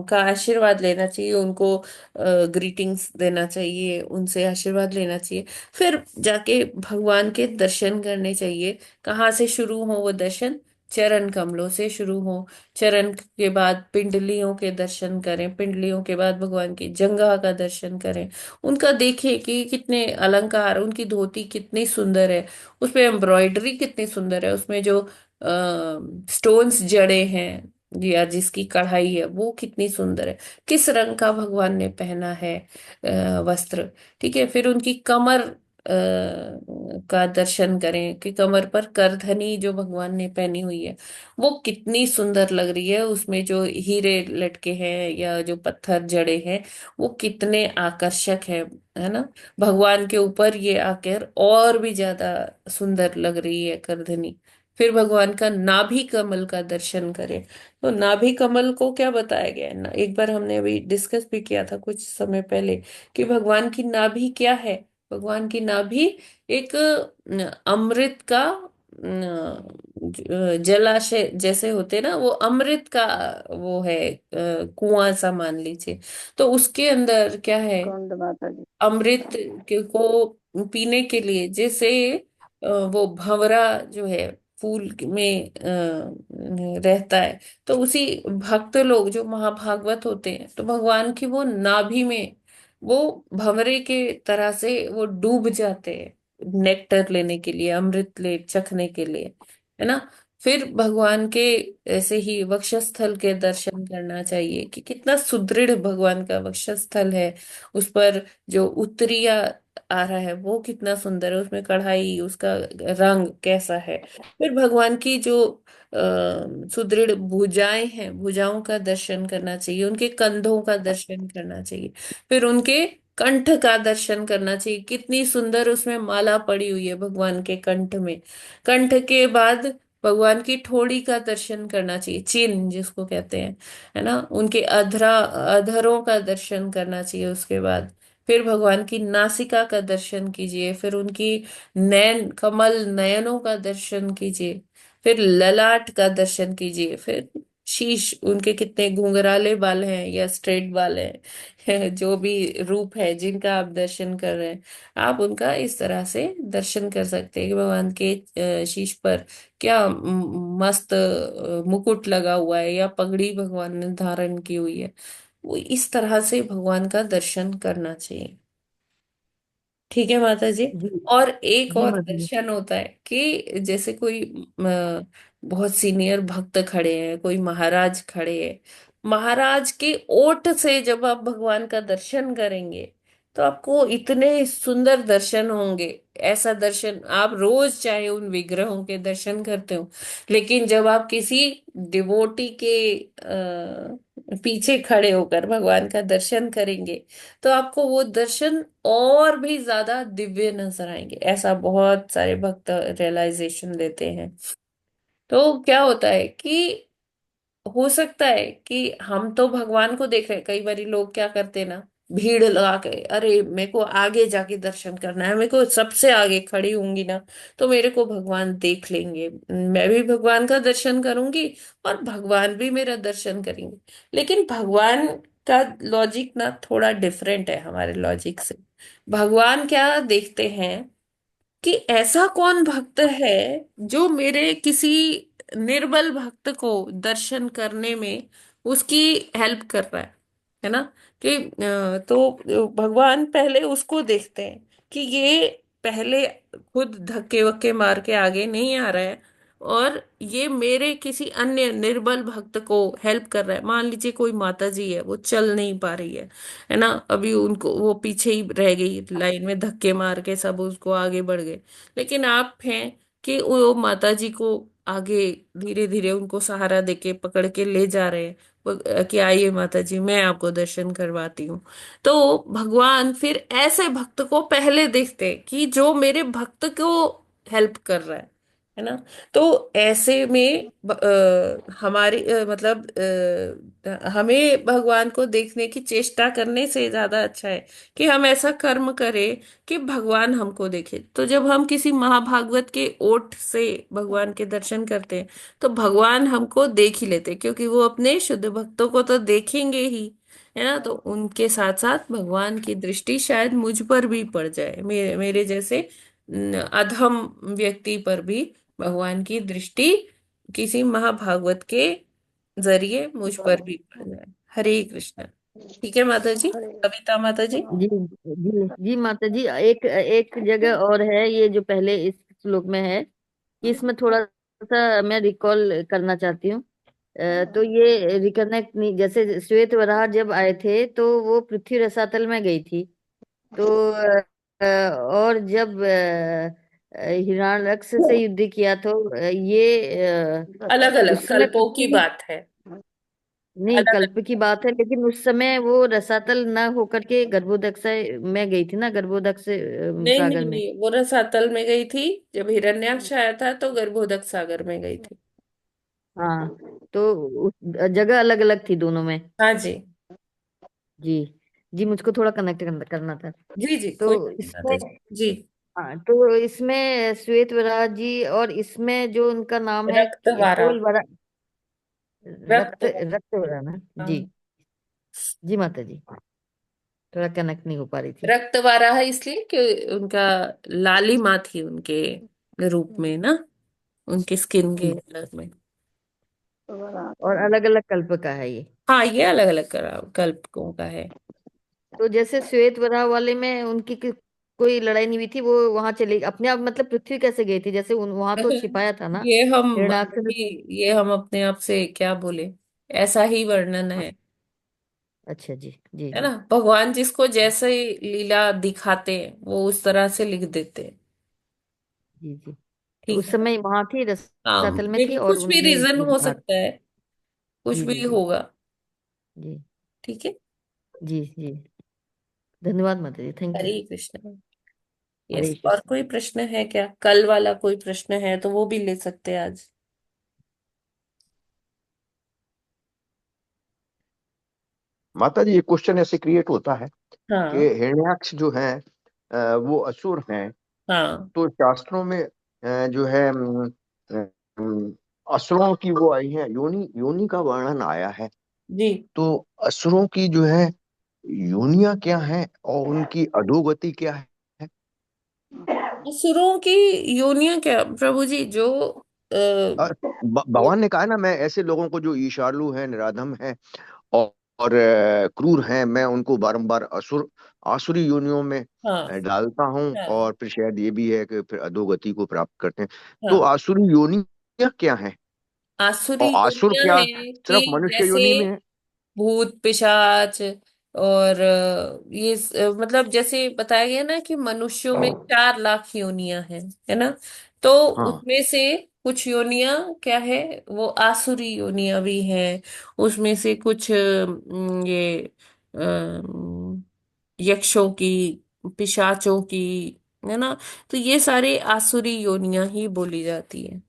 का आशीर्वाद लेना चाहिए, उनको ग्रीटिंग्स देना चाहिए, उनसे आशीर्वाद लेना चाहिए। फिर जाके भगवान के दर्शन करने चाहिए। कहाँ से शुरू हो वो दर्शन? चरण कमलों से शुरू हो। चरण के बाद पिंडलियों के दर्शन करें, पिंडलियों के बाद भगवान की जंघा का दर्शन करें। उनका देखिए कि कितने अलंकार, उनकी धोती कितनी सुंदर है, उसपे एम्ब्रॉयडरी कितनी सुंदर है, उसमें जो स्टोन्स जड़े हैं या जिसकी कढ़ाई है वो कितनी सुंदर है, किस रंग का भगवान ने पहना है वस्त्र। ठीक है, फिर उनकी कमर का दर्शन करें कि कमर पर करधनी जो भगवान ने पहनी हुई है वो कितनी सुंदर लग रही है, उसमें जो हीरे लटके हैं या जो पत्थर जड़े हैं वो कितने आकर्षक है ना। भगवान के ऊपर ये आकर और भी ज्यादा सुंदर लग रही है करधनी। फिर भगवान का नाभि कमल का दर्शन करें। तो नाभि कमल को क्या बताया गया है ना, एक बार हमने अभी डिस्कस भी किया था कुछ समय पहले कि भगवान की नाभि क्या है। भगवान की नाभि एक अमृत का जलाशय जैसे होते ना, वो अमृत का वो है, कुआं सा मान लीजिए। तो उसके अंदर क्या है? स्कंद माता जी। को पीने के लिए जैसे वो भंवरा जो है, फूल में रहता है। तो उसी भक्त लोग जो महाभागवत होते हैं, तो भगवान की वो नाभि में वो भंवरे के तरह से वो डूब जाते हैं नेक्टर लेने के लिए, अमृत ले चखने के लिए, है ना। फिर भगवान के ऐसे ही वक्षस्थल के दर्शन करना चाहिए कि कितना सुदृढ़ भगवान का वक्षस्थल है। उस पर जो उत्तरीया आ रहा है वो कितना सुंदर है, उसमें कढ़ाई, उसका रंग कैसा है। फिर भगवान की जो सुदृढ़ भुजाएं हैं, भुजाओं का दर्शन करना चाहिए, उनके कंधों का दर्शन करना चाहिए। फिर उनके कंठ का दर्शन करना चाहिए, कितनी सुंदर उसमें माला पड़ी हुई है भगवान के कंठ में। कंठ के बाद भगवान की ठोड़ी का दर्शन करना चाहिए, चिन्ह जिसको कहते हैं, है ना। उनके अधरों का दर्शन करना चाहिए। उसके बाद फिर भगवान की नासिका का दर्शन कीजिए, फिर उनकी नयन कमल नयनों का दर्शन कीजिए, फिर ललाट का दर्शन कीजिए, फिर शीश, उनके कितने घुंघराले बाल हैं या स्ट्रेट बाल हैं जो भी रूप है जिनका आप दर्शन कर रहे हैं, आप उनका इस तरह से दर्शन कर सकते हैं कि भगवान के शीश पर क्या मस्त मुकुट लगा हुआ है या पगड़ी भगवान ने धारण की हुई है। वो इस तरह से भगवान का दर्शन करना चाहिए। ठीक है माता जी। जी और एक जी और माता जी। दर्शन होता है कि जैसे कोई बहुत सीनियर भक्त खड़े हैं, कोई महाराज खड़े हैं, महाराज के ओट से जब आप भगवान का दर्शन करेंगे तो आपको इतने सुंदर दर्शन होंगे। ऐसा दर्शन आप रोज चाहे उन विग्रहों के दर्शन करते हो, लेकिन जब आप किसी डिवोटी के पीछे खड़े होकर भगवान का दर्शन करेंगे तो आपको वो दर्शन और भी ज्यादा दिव्य नजर आएंगे। ऐसा बहुत सारे भक्त रियलाइजेशन लेते हैं। तो क्या होता है कि हो सकता है कि हम तो भगवान को देख रहे हैं, कई बार लोग क्या करते हैं ना, भीड़ लगा के, अरे मेरे को आगे जाके दर्शन करना है, मेरे को सबसे आगे खड़ी होंगी ना तो मेरे को भगवान देख लेंगे, मैं भी भगवान का दर्शन करूंगी और भगवान भी मेरा दर्शन करेंगे। लेकिन भगवान का लॉजिक ना थोड़ा डिफरेंट है हमारे लॉजिक से। भगवान क्या देखते हैं कि ऐसा कौन भक्त है जो मेरे किसी निर्बल भक्त को दर्शन करने में उसकी हेल्प कर रहा है ना। कि तो भगवान पहले उसको देखते हैं कि ये पहले खुद धक्के वक्के मार के आगे नहीं आ रहा है और ये मेरे किसी अन्य निर्बल भक्त को हेल्प कर रहा है। मान लीजिए कोई माता जी है, वो चल नहीं पा रही है ना, अभी उनको वो पीछे ही रह गई लाइन में, धक्के मार के सब उसको आगे बढ़ गए, लेकिन आप हैं कि वो माता जी को आगे धीरे धीरे उनको सहारा देके पकड़ के ले जा रहे हैं। कि आइए माता जी, मैं आपको दर्शन करवाती हूँ। तो भगवान फिर ऐसे भक्त को पहले देखते हैं कि जो मेरे भक्त को हेल्प कर रहा है ना। तो ऐसे में हमारी मतलब हमें भगवान को देखने की चेष्टा करने से ज्यादा अच्छा है कि हम ऐसा कर्म करें कि भगवान हमको देखे। तो जब हम किसी महाभागवत के ओट से भगवान के दर्शन करते हैं तो भगवान हमको देख ही लेते हैं, क्योंकि वो अपने शुद्ध भक्तों को तो देखेंगे ही, है ना। तो उनके साथ साथ भगवान की दृष्टि शायद मुझ पर भी पड़ जाए, मेरे मेरे जैसे अधम व्यक्ति पर भी भगवान की दृष्टि किसी महाभागवत के जरिए मुझ पर भी पड़ जाए। हरे कृष्ण। ठीक है माता जी, कविता माता जी। जी जी जी माता जी, एक एक जगह और है, ये जो पहले इस श्लोक में है कि इसमें थोड़ा सा मैं रिकॉल करना चाहती हूँ। तो ये रिकनेक्ट नहीं, जैसे श्वेत वराह जब आए थे तो वो पृथ्वी रसातल में गई थी। तो और जब हिरण्यकश्यप से युद्ध किया तो अलग अलग उस समय कल्पों की पृथ्वी, बात है। नहीं अलग कल्प की बात है, लेकिन उस समय वो रसातल न होकर के गर्भोदक्ष में गई थी ना, गर्भोदक्ष नहीं सागर नहीं में। नहीं, वो रसातल में गई थी। जब हिरण्याक्ष आया था तो गर्भोदक सागर में गई थी। हाँ, तो उस जगह अलग अलग थी दोनों में। हाँ जी। जी जी, मुझको थोड़ा कनेक्ट करना था। जी जी, तो कोई बात नहीं माता इसमें, जी। जी। हाँ तो इसमें श्वेत वराह जी, और इसमें जो उनका नाम है रक्तवारा। केवल वरा, रक्त रक्त। रक्त वराह ना जी। हाँ। जी माता जी, थोड़ा कनेक्ट नहीं हो पा रही थी। रक्तवारा है इसलिए कि उनका लालिमा थी उनके रूप में ना। उनकी स्किन के जी कलर में। और अलग अलग कल्प का है ये। हाँ, ये अलग अलग कल्पकों का है। तो जैसे श्वेत वराह वाले में उनकी कोई लड़ाई नहीं हुई थी, वो वहां चली अपने आप, मतलब पृथ्वी कैसे गई थी, जैसे वहां तो छिपाया था ना ये हम हिरण्याक्ष ने तो। ये हम अपने आप से क्या बोले, ऐसा ही वर्णन है। अच्छा जी जी है जी ना, भगवान जिसको जैसे लीला दिखाते हैं वो उस तरह से लिख देते हैं। जी जी। तो ठीक उस है ना। समय वहां थी, हाँ, रसातल में मे थी भी और कुछ भी उन्होंने रीजन ये हो दिखा। सकता है, कुछ जी भी जी जी होगा। जी ठीक है। जी जी। धन्यवाद माता जी, thank you. Hare Krishna. Hare yes, और कृष्ण। कोई प्रश्न है क्या? कल वाला कोई प्रश्न है तो वो भी ले सकते हैं आज। माता जी, ये क्वेश्चन ऐसे क्रिएट होता है कि हाँ हिरण्याक्ष जो है वो असुर हैं। हाँ तो शास्त्रों में जो है असुरों की वो आई है, योनि योनि का वर्णन आया है। जी। तो असुरों की जो है योनियां क्या है और उनकी अधोगति क्या है? असुरों की योनियां क्या प्रभु जी, जो भगवान ने कहा ना, मैं ऐसे लोगों को जो ईर्ष्यालु हैं, निराधम हैं और क्रूर हैं, मैं उनको बारंबार आसुरी योनियों में हाँ डालता हूँ। हाँ और फिर शायद ये भी है कि फिर अधोगति को प्राप्त करते हैं। तो हाँ। आसुरी योनियां क्या है? आसुरी और आसुर योनियां क्या है कि सिर्फ मनुष्य जैसे योनि में है? भूत पिशाच, और मतलब जैसे बताया गया ना कि मनुष्यों में 4 लाख योनियां हैं, है ना। तो हाँ। उसमें से कुछ योनियां क्या है, वो आसुरी योनियां भी हैं। उसमें से कुछ ये यक्षों की, पिशाचों की, है ना। तो ये सारे आसुरी योनियां ही बोली जाती है।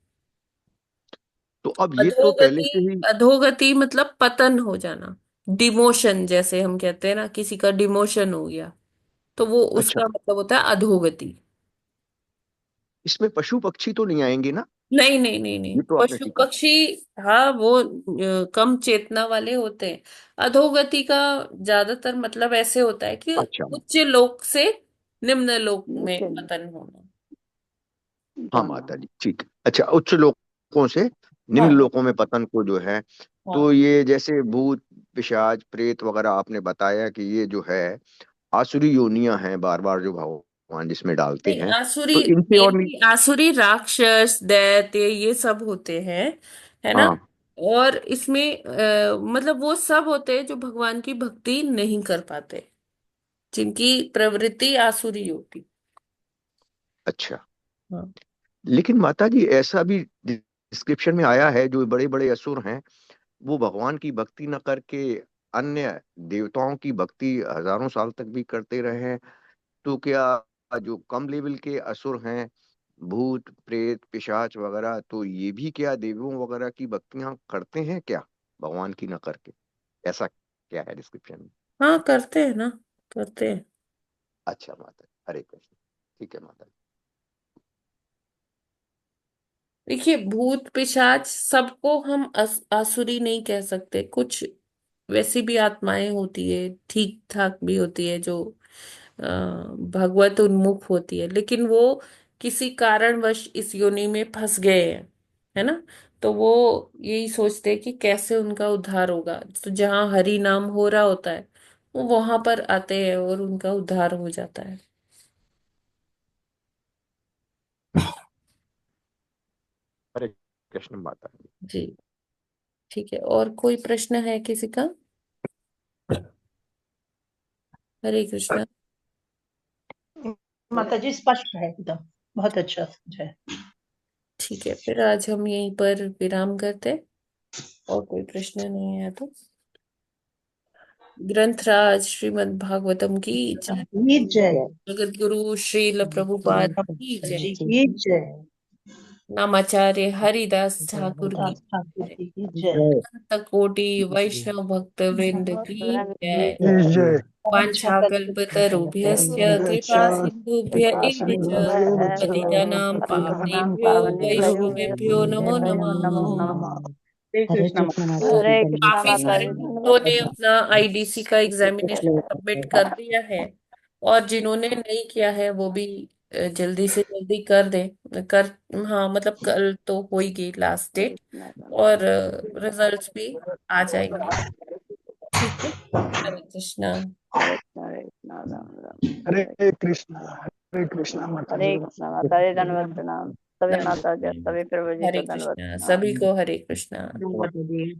तो अब ये तो पहले अधोगति, से ही। अधोगति मतलब पतन हो जाना, डिमोशन जैसे हम कहते हैं ना, किसी का डिमोशन हो गया, तो वो अच्छा, उसका मतलब होता है अधोगति। इसमें पशु पक्षी तो नहीं आएंगे ना? नहीं नहीं नहीं नहीं, ये तो आपने पशु ठीक कहा। पक्षी, हाँ वो कम चेतना वाले होते हैं। अधोगति का ज्यादातर मतलब ऐसे होता है कि अच्छा। उच्च लोक से निम्न लोक में पतन होना। हाँ माता जी, ठीक है। अच्छा, उच्च लोकों से निम्न हाँ लोकों में पतन को जो है, तो हाँ। ये जैसे भूत पिशाच प्रेत वगैरह आपने बताया कि ये जो है आसुरी योनियां हैं, बार बार जो भगवान जिसमें डालते नहीं, हैं। आसुरी तो इनसे और नहीं। मेनली आसुरी राक्षस दैत्य ये सब होते हैं, है ना। हाँ। और इसमें मतलब वो सब होते हैं जो भगवान की भक्ति नहीं कर पाते, जिनकी प्रवृत्ति आसुरी होती। अच्छा, हाँ लेकिन माता जी ऐसा भी डिस्क्रिप्शन में आया है, जो बड़े बड़े असुर हैं वो भगवान की भक्ति न करके अन्य देवताओं की भक्ति हजारों साल तक भी करते रहे हैं। तो क्या जो कम लेवल के असुर हैं, भूत प्रेत पिशाच वगैरह, तो ये भी क्या देवियों वगैरह की भक्तियां करते हैं क्या, भगवान की न करके? ऐसा क्या है डिस्क्रिप्शन में? हाँ, करते हैं ना, करते हैं। अच्छा माता जी, हरे कृष्ण। ठीक है माता जी। देखिए, भूत पिशाच सबको हम आसुरी नहीं कह सकते। कुछ वैसी भी आत्माएं होती है, ठीक ठाक भी होती है, जो भगवत उन्मुख होती है, लेकिन वो किसी कारणवश इस योनि में फंस गए हैं, है ना। तो वो यही सोचते हैं कि कैसे उनका उद्धार होगा। तो जहाँ हरि नाम हो रहा होता है वो वहां पर आते हैं और उनका उद्धार हो जाता है। हरे कृष्ण माता जी। जी। ठीक है, और कोई प्रश्न है किसी का? हरे कृष्णा। माता जी स्पष्ट है एकदम, बहुत अच्छा समझा है। ठीक है, फिर आज हम यहीं पर विराम करते हैं, और कोई प्रश्न नहीं है तो। ग्रंथराज श्रीमद् भागवतम की जय। जी जय। जगत गुरु श्रील प्रभुपाद की जय। जी की जय। नामाचार्य हरिदास ठाकुर की दास ठाकुर जय। जी की जय। अनंत कोटि वैष्णव भक्त वृंद की जय। जय। वाञ्छाकल्पतरुभ्यश्च कृपा सिन्धुभ्य कृपा एव च सिंधु पतितानां पावनेभ्यो वैष्णवेभ्यो नमो नमः। हरे कृष्ण माता जी, काफी धन्यवाद। सारे भक्तों ने अपना आईडीसी का एग्जामिनेशन सबमिट कर दिया है, और जिन्होंने नहीं किया है वो भी जल्दी से जल्दी कर दें। कर हाँ मतलब कल तो होगी लास्ट डेट, और रिजल्ट्स भी आ जाएंगे। ठीक है, हरे कृष्णा। हरे कृष्णा राम राम हरे कृष्णा माता हरे जी। कृष्णा माता जी, धन्यवाद प्रणाम सभी नमस्ते। माता जी, सभी प्रभु जी हरे को धन्यवाद कृष्णा, प्रणाम। सभी को हरे कृष्णा। धन्यवाद दीदी।